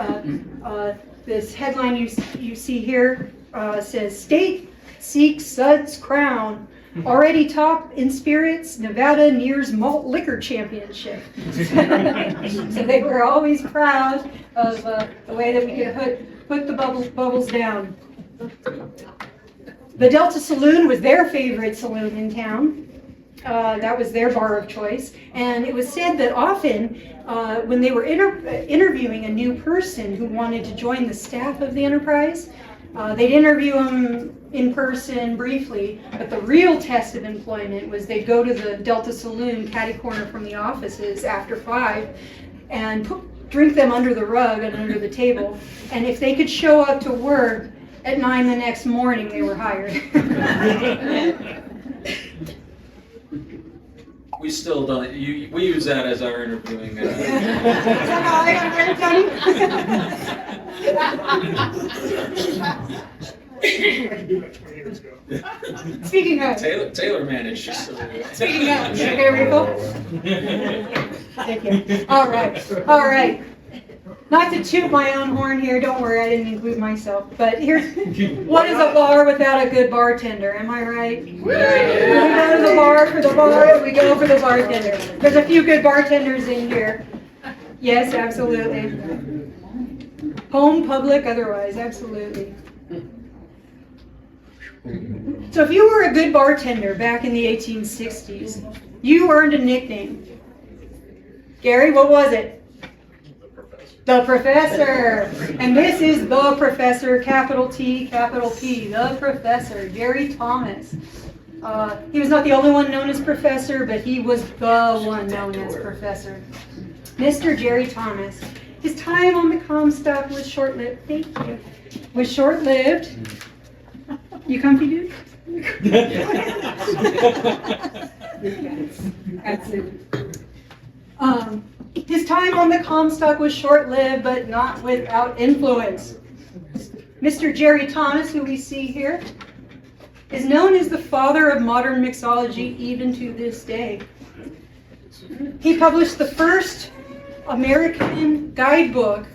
S2: This headline you see here says, "State seeks Suds crown. Already top in spirits, Nevada nears malt liquor championship." So they were always proud of the way that we could put the bubbles down. The Delta Saloon was their favorite saloon in town. That was their bar of choice. And it was said that often when they were interviewing a new person who wanted to join the staff of the Enterprise, they'd interview them in person briefly, but the real test of employment was they'd go to the Delta Saloon, catty corner from the offices after 5, and drink them under the rug and under the table. And if they could show up to work at 9 the next morning, they were hired.
S1: We still don't. We use that as our interviewing.
S2: Is that how I got Speaking of.
S1: Taylor managed.
S2: Speaking of. Okay, Rico? Thank you. All right. Not to toot my own horn here, don't worry, I didn't include myself. But here's, what is a bar without a good bartender? Am I right? We go to the bar for the bar, we go for the bartender. There's a few good bartenders in here. Yes, absolutely. Home, public, otherwise, absolutely. So if you were a good bartender back in the 1860s, you earned a nickname. Gary, what was it? The Professor. And this is the Professor, capital T, capital P, the Professor, Jerry Thomas. He was not the only one known as Professor, but he was the one known as Professor. Mr. Jerry Thomas. His time on the Comstock was short-lived. Thank you. Was short-lived. You comfy, dude? That's it. His time on the Comstock was short-lived, but not without influence. Mr. Jerry Thomas, who we see here, is known as the father of modern mixology even to this day. He published the first American guidebook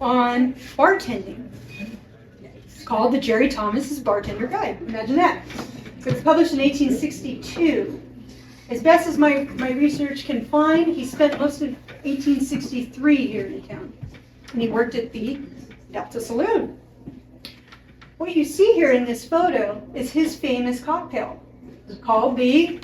S2: on bartending. It's called the Jerry Thomas's Bartender Guide. Imagine that. So it was published in 1862. As best as my research can find, he spent most of 1863 here in town. And he worked at the Delta Saloon. What you see here in this photo is his famous cocktail. It's called the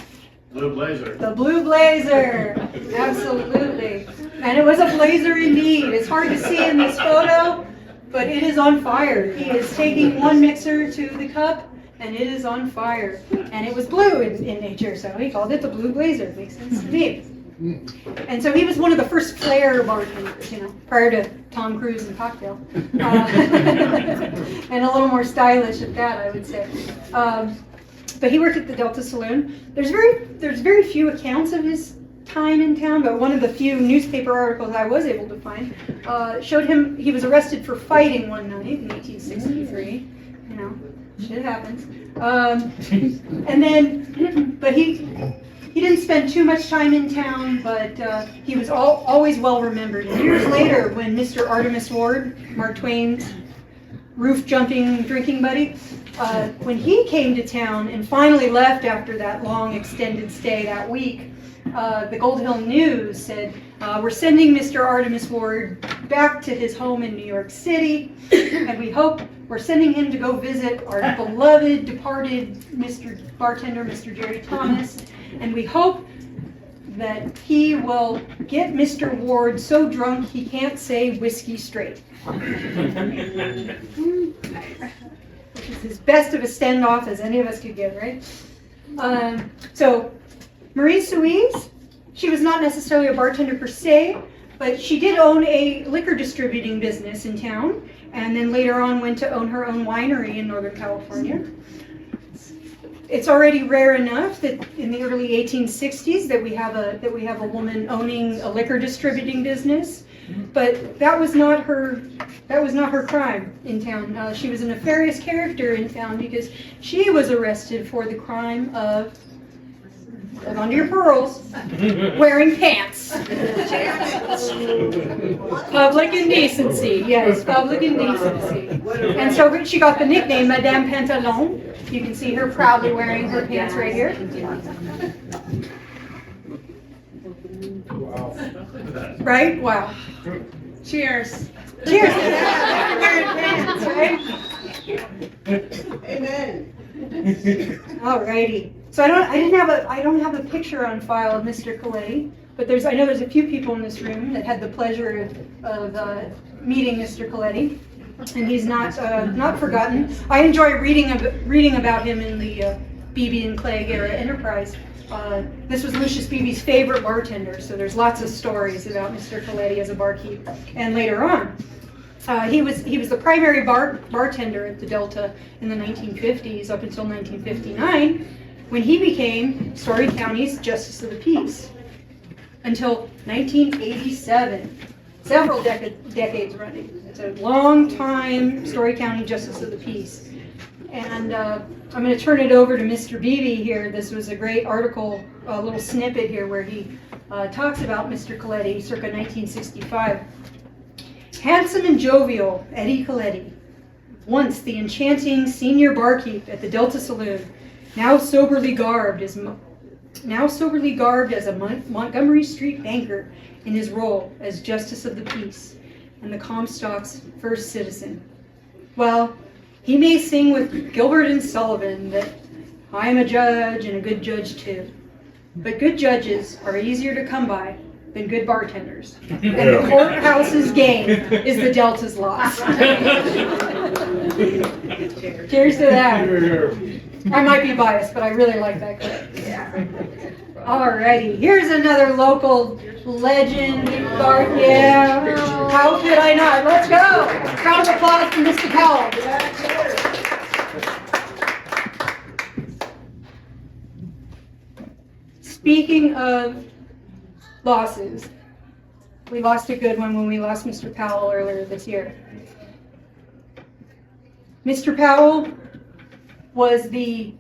S10: Blue Blazer.
S2: The Blue Blazer. Absolutely. And it was a blazer indeed. It's hard to see in this photo, but it is on fire. He is taking one mixer to the cup, and it is on fire. And it was blue in nature, so he called it the Blue Blazer. Makes sense to me. And so he was one of the first flair bartenders, prior to Tom Cruise and Cocktail. And a little more stylish at that, I would say. But he worked at the Delta Saloon. There's very few accounts of his time in town, but one of the few newspaper articles I was able to find showed him, he was arrested for fighting one night in 1863. Shit happens. But he didn't spend too much time in town, but he was always well remembered. And years later, when Mr. Artemus Ward, Mark Twain's roof-jumping drinking buddy, when he came to town and finally left after that long extended stay that week, the Gold Hill News said, we're sending Mr. Artemus Ward back to his home in New York City, and we're sending him to go visit our beloved departed Mr. Bartender, Mr. Jerry Thomas, and we hope that he will get Mr. Ward so drunk he can't say whiskey straight. Which is as best of a standoff as any of us could give, right? So Marie Suisse, she was not necessarily a bartender per se, but she did own a liquor distributing business in town, and then later on went to own her own winery in Northern California. It's already rare enough that in the early 1860s that we have a woman owning a liquor distributing business, but that was not her crime in town. She was a nefarious character in town because she was arrested for the crime of, hold on to your pearls, wearing pants. Public indecency, yes, public indecency. And so she got the nickname Madame Pantalon. You can see her proudly wearing her pants right here. Right? Wow.
S7: Cheers.
S2: Cheers. Wearing pants, right?
S3: Amen.
S2: Alrighty. So I don't have a picture on file of Mr. Coletti, but I know there's a few people in this room that had the pleasure of meeting Mr. Coletti, and he's not forgotten. I enjoy reading about him in the Beebe and Clegg era enterprise. This was Lucius Beebe's favorite bartender, so there's lots of stories about Mr. Coletti as a barkeep. And later on, he was the primary bartender at the Delta in the 1950s up until 1959, when he became Story County's Justice of the Peace. Until 1987, several decades running. It's a long time Story County Justice of the Peace. And I'm going to turn it over to Mr. Beebe here. This was a great article, a little snippet here where he talks about Mr. Coletti circa 1965. Handsome and jovial Eddie Coletti, once the enchanting senior barkeep at the Delta Saloon, now soberly garbed as a Montgomery Street banker in his role as Justice of the Peace and the Comstock's first citizen. Well, he may sing with Gilbert and Sullivan that I am a judge and a good judge too. But good judges are easier to come by than good bartenders. And the courthouse's gain is the Delta's loss. Cheers to that. I might be biased, but I really like that clip. Alrighty, here's another local legend. Yeah, how could I not? Let's go. Round of applause for Mr. Powell. Speaking of losses, we lost a good one when we lost Mr. Powell earlier this year. Mr. Powell was the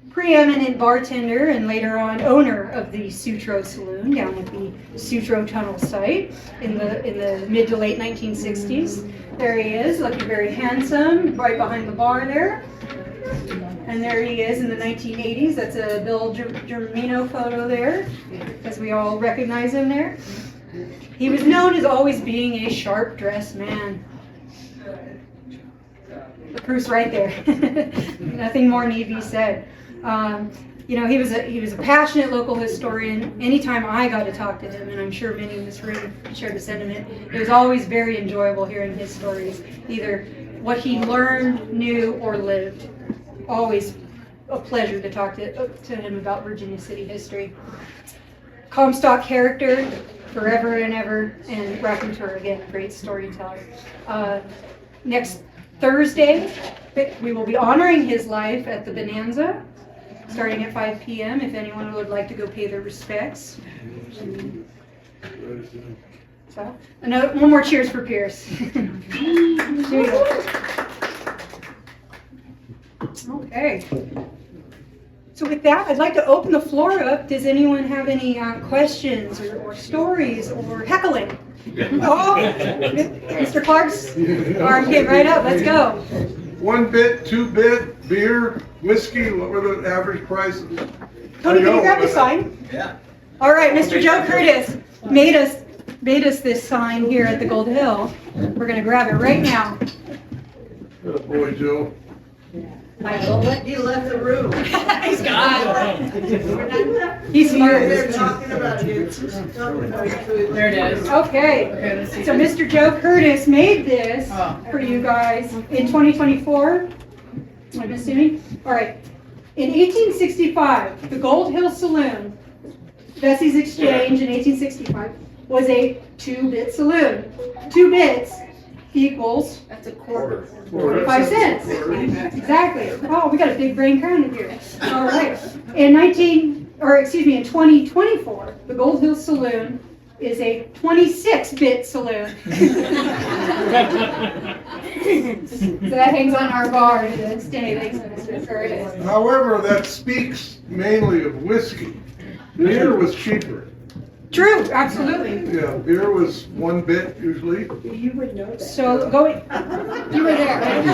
S2: preeminent bartender and later on owner of the Sutro Saloon down at the Sutro Tunnel site in the mid to late 1960s. There he is, looking very handsome, right behind the bar there. And there he is in the 1980s. That's a Bill Germino photo there, as we all recognize him there. He was known as always being a sharp-dressed man. The proof's right there. Nothing more need be said. You know, he was a passionate local historian. Anytime I got to talk to him, and I'm sure many in this room share the sentiment, it was always very enjoyable hearing his stories, either what he learned, knew, or lived. Always a pleasure to talk to him about Virginia City history. Comstock character, forever and ever, and raconteur, again, great storyteller. Next Thursday, we will be honoring his life at the Bonanza, starting at 5 p.m. if anyone would like to go pay their respects. So, one more cheers for Pierce. Okay. So with that, I'd like to open the floor up. Does anyone have any questions or stories or heckling? Oh, Mr. Clark's arm came right up. Let's go.
S4: 1 bit, 2 bit, beer, whiskey, what were the average prices?
S2: Tony, can you grab the sign?
S1: Yeah.
S2: All right, Mr. Joe Curtis made us this sign here at the Gold Hill. We're going to grab it right now.
S4: Good boy, Joe.
S3: He left the room.
S2: He's gone. He's smart.
S3: They're talking about it.
S7: There it is.
S2: Okay, so Mr. Joe Curtis made this for you guys in 2024, I'm assuming. All right, in 1865, the Gold Hill Saloon, Bessie's Exchange in 1865, was a 2-bit saloon. 2 bits equals
S3: That's a quarter.
S2: 45 cents. Exactly. Oh, we got a big brain crowd here. All right. In 2024, the Gold Hill Saloon is a 26-bit saloon. So that hangs on our bar to this day.
S4: However, that speaks mainly of whiskey. Beer was cheaper.
S2: True, absolutely.
S4: Yeah, beer was 1 bit usually.
S3: You would know that.
S2: So you were there, right?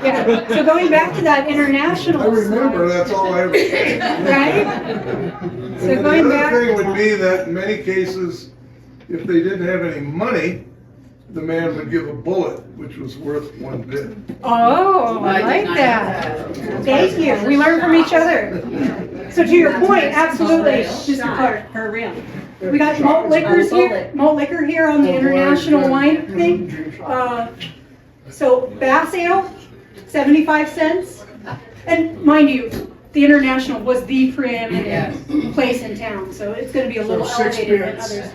S2: Yeah. So going back to that international.
S4: I remember, that's all I remember.
S2: Right?
S4: And
S2: So
S4: then
S2: going
S4: the
S2: back.
S4: other thing would be that in many cases, if they didn't have any money, the man would give a bullet, which was worth 1 bit.
S2: Oh, I like that. Thank you. We learn from each other. So to your point, absolutely, Mr. Clark.
S7: For real.
S2: We got malt liquors here, malt liquor here on the international wine thing. So Bass Ale, 75 cents. And mind you, the international was the preeminent place in town, so it's going to be a little
S8: So 6
S2: elevated than
S8: bits.
S2: others.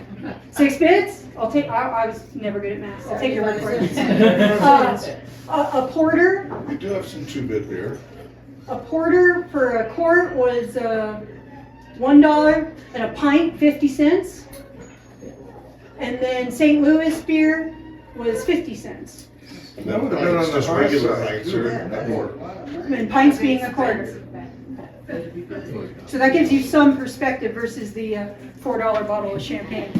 S2: 6 bits? I was never good at math. I'll take your word for it. A porter.
S6: We do have some 2-bit beer.
S2: A porter for a quart was $1, and a pint 50 cents. And then St. Louis beer was 50 cents.
S4: That would have been on the
S6: Just
S4: high
S6: regular
S4: side.
S6: pints or a quarter.
S2: And pints being a quarter. So that gives you some perspective versus the $4 bottle of champagne.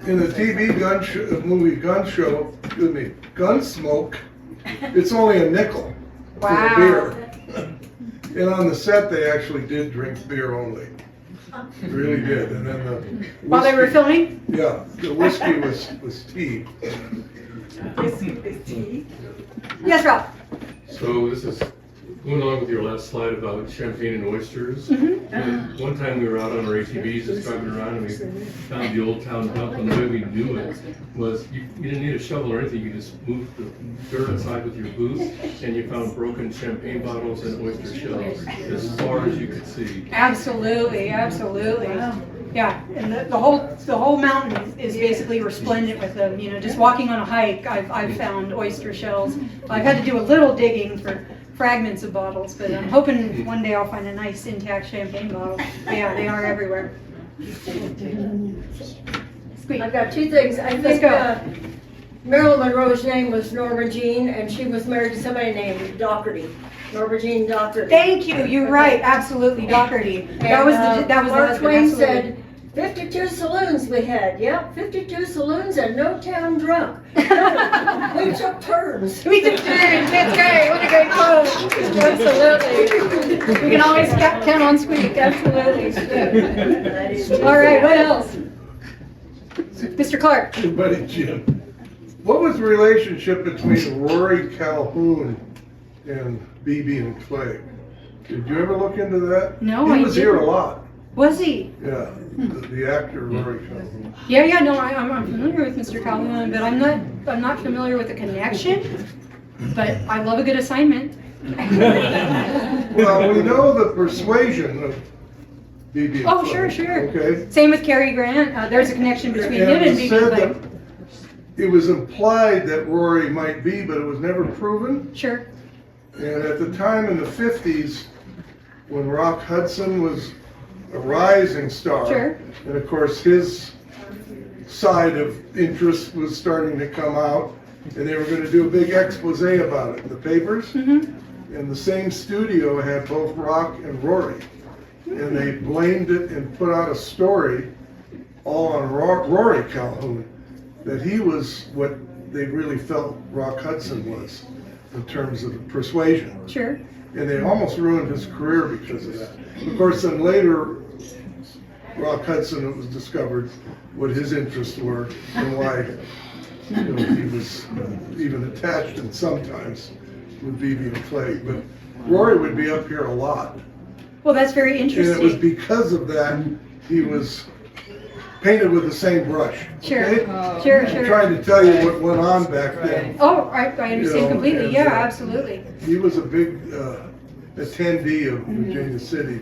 S4: In the TV movie Gunsmoke, it's only a nickel for the beer. And on the set, they actually did drink beer only. Really did. And then the
S2: While they were
S4: whiskey-
S2: filming?
S4: Yeah, the whiskey was tea.
S2: Yes, Rob?
S10: So this is going along with your last slide about champagne and oysters.
S2: Mm-hmm.
S10: And one time we were out on our ATVs just driving around and we found the old town dump, and the way we knew it was you didn't need a shovel or anything, you just moved the dirt aside with your boot and you found broken champagne bottles and oyster shells as far as you could see.
S2: Absolutely, absolutely. Yeah, and the whole mountain is basically resplendent with them. You know, just walking on a hike, I've found oyster shells. I've had to do a little digging for fragments of bottles, but I'm hoping one day I'll find a nice intact champagne bottle. But yeah, they are everywhere. Squeak.
S3: I've got 2 things. I
S2: Let's
S3: think
S2: go.
S3: Marilyn Monroe's name was Norma Jean, and she was married to somebody named Doherty. Norma Jean Doherty.
S2: Thank you. You're right. Absolutely, Doherty. That was the
S3: Mark
S2: husband.
S3: Twain
S2: Absolutely.
S3: said, 52 saloons we had, yep, 52 saloons and no town drunk. We took turns.
S2: We took turns, that's great, what a great quote. Absolutely. We can always count on Squeak, absolutely. All right, what else? Mr. Clark.
S4: Hey, buddy Jim, what was the relationship between Rory Calhoun and B.B. and Clay? Did you ever look into that?
S2: No,
S4: He
S2: I
S4: was here a
S2: didn't.
S4: lot.
S2: Was he?
S4: Yeah, the actor Rory Calhoun.
S2: Yeah, no, I'm familiar with Mr. Calhoun, but I'm not familiar with the connection. But I love a good assignment.
S4: Well, we know the persuasion of B.B. and
S2: Oh,
S4: Clay.
S2: sure.
S4: Okay.
S2: Same with Cary Grant. There's a connection between him
S4: And
S2: and
S4: it
S2: B.B.
S4: said
S2: Clay.
S4: that it was implied that Rory might be, but it was never proven.
S2: Sure.
S4: And at the time in the 50s, when Rock Hudson was a rising star,
S2: Sure.
S4: and of course his side of interest was starting to come out, and they were going to do a big expose about it in the papers.
S2: Mm-hmm.
S4: And the same studio had both Rock and Rory, and they blamed it and put out a story all on Rory Calhoun, that he was what they really felt Rock Hudson was in terms of persuasion.
S2: Sure.
S4: And they almost ruined his career because of that. Of course, then later, Rock Hudson, it was discovered what his interests were and why he was even attached and sometimes with B.B. and Clay. But Rory would be up here a lot.
S2: Well, that's very
S4: And it was
S2: interesting.
S4: because of that, he was painted with the same brush.
S2: Sure.
S4: Okay?
S2: Sure.
S4: I'm trying to tell you what went on back then.
S2: Oh, I understand
S4: You know,
S2: completely.
S4: and,
S2: Yeah, absolutely.
S4: He was a big attendee of Virginia City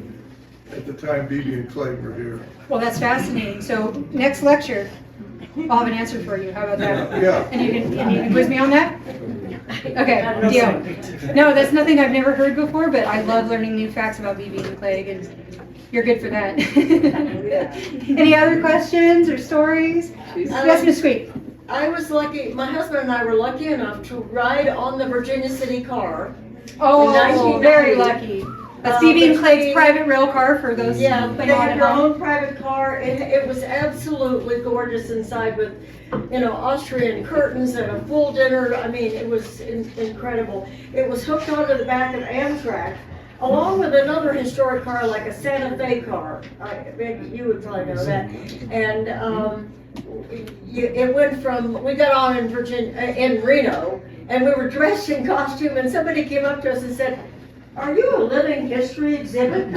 S4: at the time B.B. and Clay were here.
S2: Well, that's fascinating. So next lecture, I'll have an answer for you. How about that?
S4: Yeah.
S2: And you can quiz me on that? Okay, deal. No, that's nothing I've never heard before, but I love learning new facts about B.B. and Clay, and you're good for that. Any other questions or stories? Yes, Miss Sweet.
S3: I was lucky, my husband and I were lucky enough to ride on the Virginia City car.
S2: Oh,
S3: 1990.
S2: very lucky. That's B.B. and Clay's
S3: between-
S2: private rail car for those
S3: Yeah,
S2: playing
S3: they
S2: on
S3: had
S2: at
S3: their
S2: home.
S3: own private car, and it was absolutely gorgeous inside with, Austrian curtains and a full dinner. I mean, it was incredible. It was hooked onto the back of Amtrak, along with another historic car, like a Santa Fe car. Maybe you would probably know that. And it went from, we got on in Reno, and we were dressed in costume, and somebody came up to us and said, "Are you a living history exhibit?"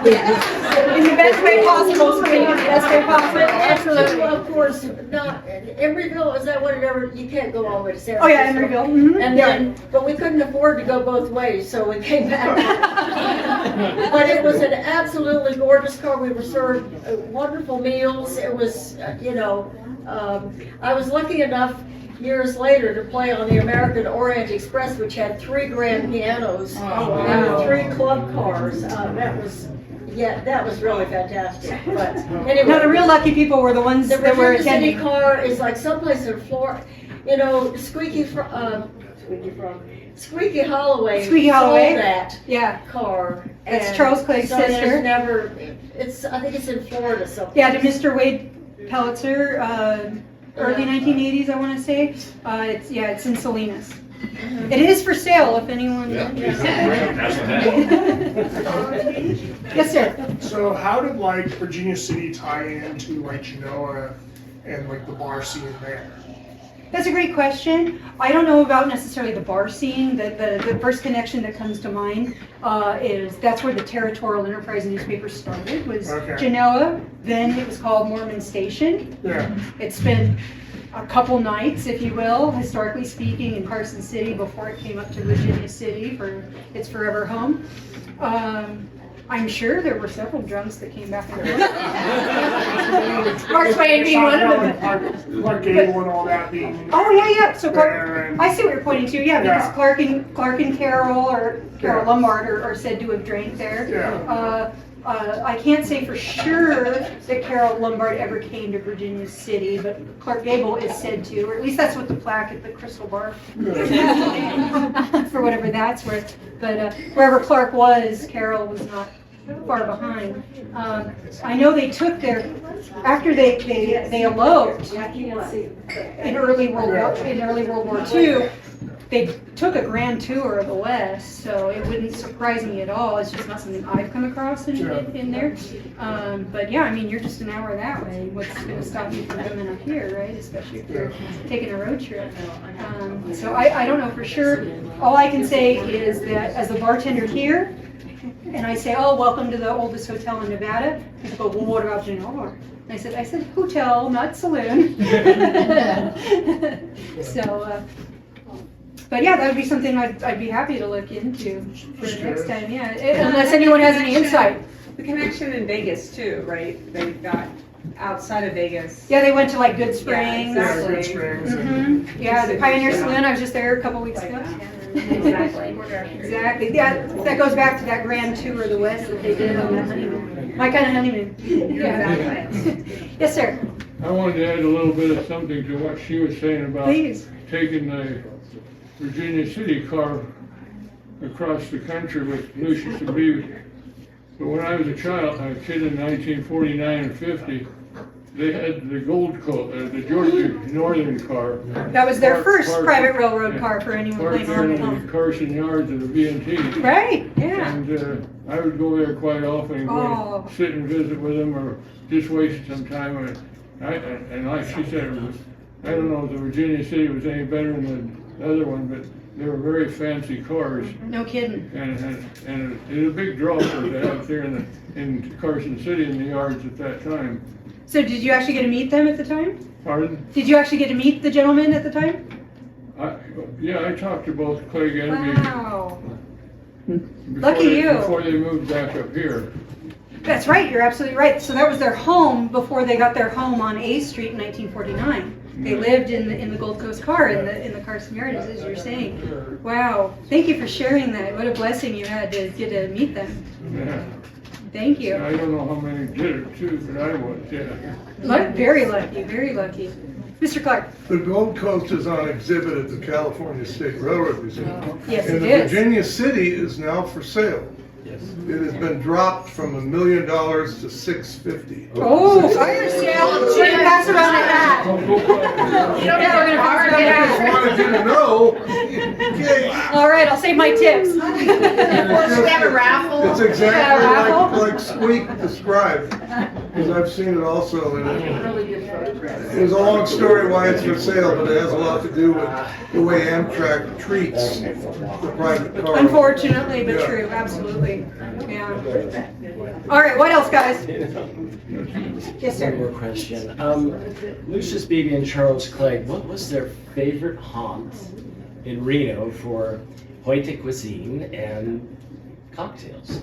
S2: In the best way possible, Sweet. In the best way possible. Absolutely.
S3: Well, of course, not, Emeryville, is that whatever, you can't go all the way to San
S2: Oh, yeah,
S3: Francisco.
S2: Emeryville. Mhm.
S3: And then, but we couldn't afford to go both ways, so we came back. But it was an absolutely gorgeous car. We were served wonderful meals. It was, I was lucky enough years later to play on the American Orient Express, which had 3 grand pianos and 3 club cars. That was really fantastic. But anyway.
S2: No, the real lucky people were the ones
S3: The
S2: that were
S3: Virginia City
S2: attending.
S3: car is like someplace in Florida, Squeaky Holloway.
S2: Squeaky Holloway?
S3: sold that
S2: Yeah.
S3: car.
S2: That's
S3: and
S2: Charles Clay's
S3: so there's
S2: sister.
S3: I think it's in Florida somewhere.
S2: Yeah, to Mr. Wade Pelitzer, early 1980s, I want to say. It's in Salinas. It is for sale if anyone.
S6: Yeah.
S2: Yes, sir.
S8: So how did Virginia City tie into Genoa and the bar scene there?
S2: That's a great question. I don't know about necessarily the bar scene. The first connection that comes to mind is that's where the Territorial Enterprise newspaper started, was
S8: Okay.
S2: Genoa. Then it was called Mormon Station.
S8: Yeah.
S2: It's been a couple nights, if you will, historically speaking, in Carson City before it came up to Virginia City for its forever home. I'm sure there were several drunks that came back and forth. Mark Twain being one of them.
S8: Clark Gable and all that being.
S2: Oh, yeah. So
S8: there
S2: Clark,
S8: and-
S2: I see what you're pointing to, yeah, because
S8: Yeah.
S2: Clark and Carol, or Carol
S8: Yeah.
S2: Lombard are said to have drank there.
S8: Yeah.
S2: I can't say for sure that Carol Lombard ever came to Virginia City, but Clark Gable is said to, or at least that's what the plaque at the Crystal Bar, for whatever that's worth. But wherever Clark was, Carol was not far behind. I know they took after they eloped in early World War II, they took a grand tour of the West, so it wouldn't surprise me at all. It's just not something I've come across in there. But yeah, I mean, you're just an hour that way. What's going to stop you from coming up here, right? Especially if you're taking a road trip. So I don't know for sure. All I can say is that as a bartender here, and I say, oh, welcome to the oldest hotel in Nevada, people go, well, what about Genoa? And I said hotel, not saloon. So, but yeah, that would be something I'd be happy to look into for the next time, yeah. Unless anyone has any insight.
S7: The connection in Vegas too, right? They've got outside of Vegas.
S2: Yeah, they went to like Good Springs.
S7: Yeah,
S8: Good Springs.
S2: Yeah, the Pioneer Saloon, I was just there a couple weeks ago. Exactly. Yeah, that goes back to that grand tour of the West that they did on that honeymoon. My kind of honeymoon. Yeah. Yes, sir.
S11: I wanted to add a little bit of something to what she was saying about
S2: Please.
S11: taking the Virginia City car across the country with Lucius and Beebe. But when I was a kid in 1949 and 50, they had the the Georgia Northern car.
S2: That was their first
S11: Parked-
S2: private railroad car for anyone
S11: Parked
S2: playing
S11: there
S2: on
S11: in
S2: the
S11: the
S2: home.
S11: Carson Yards of the V&T.
S2: Right, yeah.
S11: And I would go there quite often and go
S2: Oh.
S11: and sit and visit with them or just waste some time. And like she said, it was, I don't know if the Virginia City was any better than the other one, but they were very fancy cars.
S2: No kidding.
S11: And it was a big draw for to have there in Carson City in the yards at that time.
S2: So did you actually get to meet them at the time?
S11: Pardon?
S2: Did you actually get to meet the gentleman at the time?
S11: Yeah, I talked to both Clegg and Beebe
S2: Wow. Lucky you.
S11: before they moved back up here.
S2: That's right, you're absolutely right. So that was their home before they got their home on A Street in 1949. They lived in the Gold Coast car in the Carson Yards, as you're saying. Wow. Thank you for sharing that. What a blessing you had to get to meet them.
S11: Yeah.
S2: Thank you.
S11: I don't know how many did it too, but I was, yeah.
S2: Very lucky, very lucky. Mr. Clark.
S4: The Gold Coast is on exhibit at the California State Railroad Museum.
S2: Yes,
S4: And
S2: it
S4: the
S2: is.
S4: Virginia City is now for sale.
S5: Yes.
S4: It has been dropped from $1 million to $650.
S2: Oh, I understand. We're going to pass around a hat. Yeah, we're going to pass around a
S4: I just
S2: hat.
S4: wanted you to know. Okay.
S2: All right, I'll save my tips.
S3: Should we have a raffle?
S4: It's
S2: Yeah,
S4: exactly
S2: raffle.
S4: like Squeak described, because I've seen it also, and it's a long story why it's for sale, but it has a lot to do with the way Amtrak treats the private car.
S2: Unfortunately, but
S4: Yeah.
S2: true, absolutely. Yeah. All right, what else, guys? Yes,
S12: One
S2: sir.
S12: more question. Lucius Beebe and Charles Clegg, what was their favorite haunt in Reno for Haute cuisine and cocktails?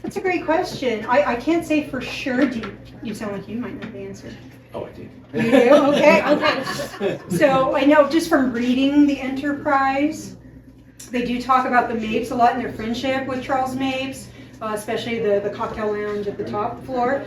S2: That's a great question. I can't say for sure. You sound like you might know the answer.
S12: Oh, I do.
S2: You do? Okay, okay. So I know just from reading the Enterprise, they do talk about the Mapes a lot in their friendship with Charles Mapes, especially the cocktail lounge at the top floor.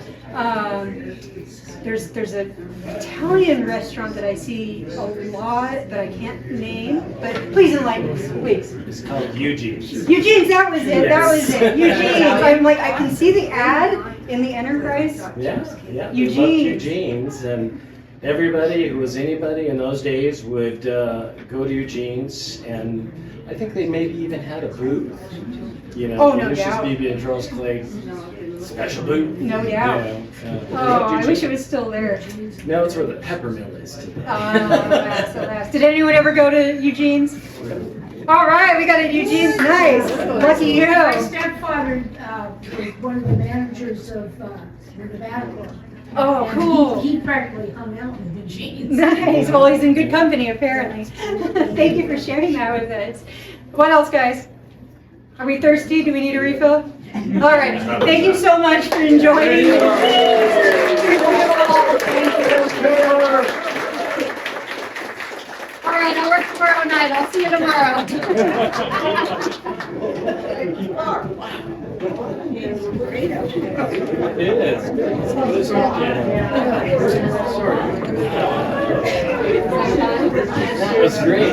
S2: There's an Italian restaurant that I see a lot that I can't name, but please enlighten us, please.
S12: It's called Eugene's.
S2: Eugene's, that was it, that was it, Eugene's. I'm like, I can see the ad in the Enterprise.
S12: Yeah.
S2: Eugene's.
S12: Eugene's, and everybody who was anybody in those days would go to Eugene's, and I think they maybe even had a booth. You know,
S2: Oh, no
S12: Lucius
S2: doubt.
S12: Beebe and Charles Clegg, special booth.
S2: No doubt. Oh, I wish it was still there.
S12: No, it's where the pepper mill is today.
S2: Alas. Did anyone ever go to Eugene's? All right, we got a Eugene's. Nice. Lucky
S13: My
S2: you.
S13: stepfather was one of the managers of the Nevada Club.
S2: Oh,
S13: And
S2: cool.
S13: He practically hung out with the jeans.
S2: Nice. Well, he's in good company, apparently. Thank you for sharing that with us. What else, guys? Are we thirsty? Do we need a refill? All right. Thank you so much for enjoying.
S13: All right, I work tomorrow night. I'll see you tomorrow.
S12: It is. It's great.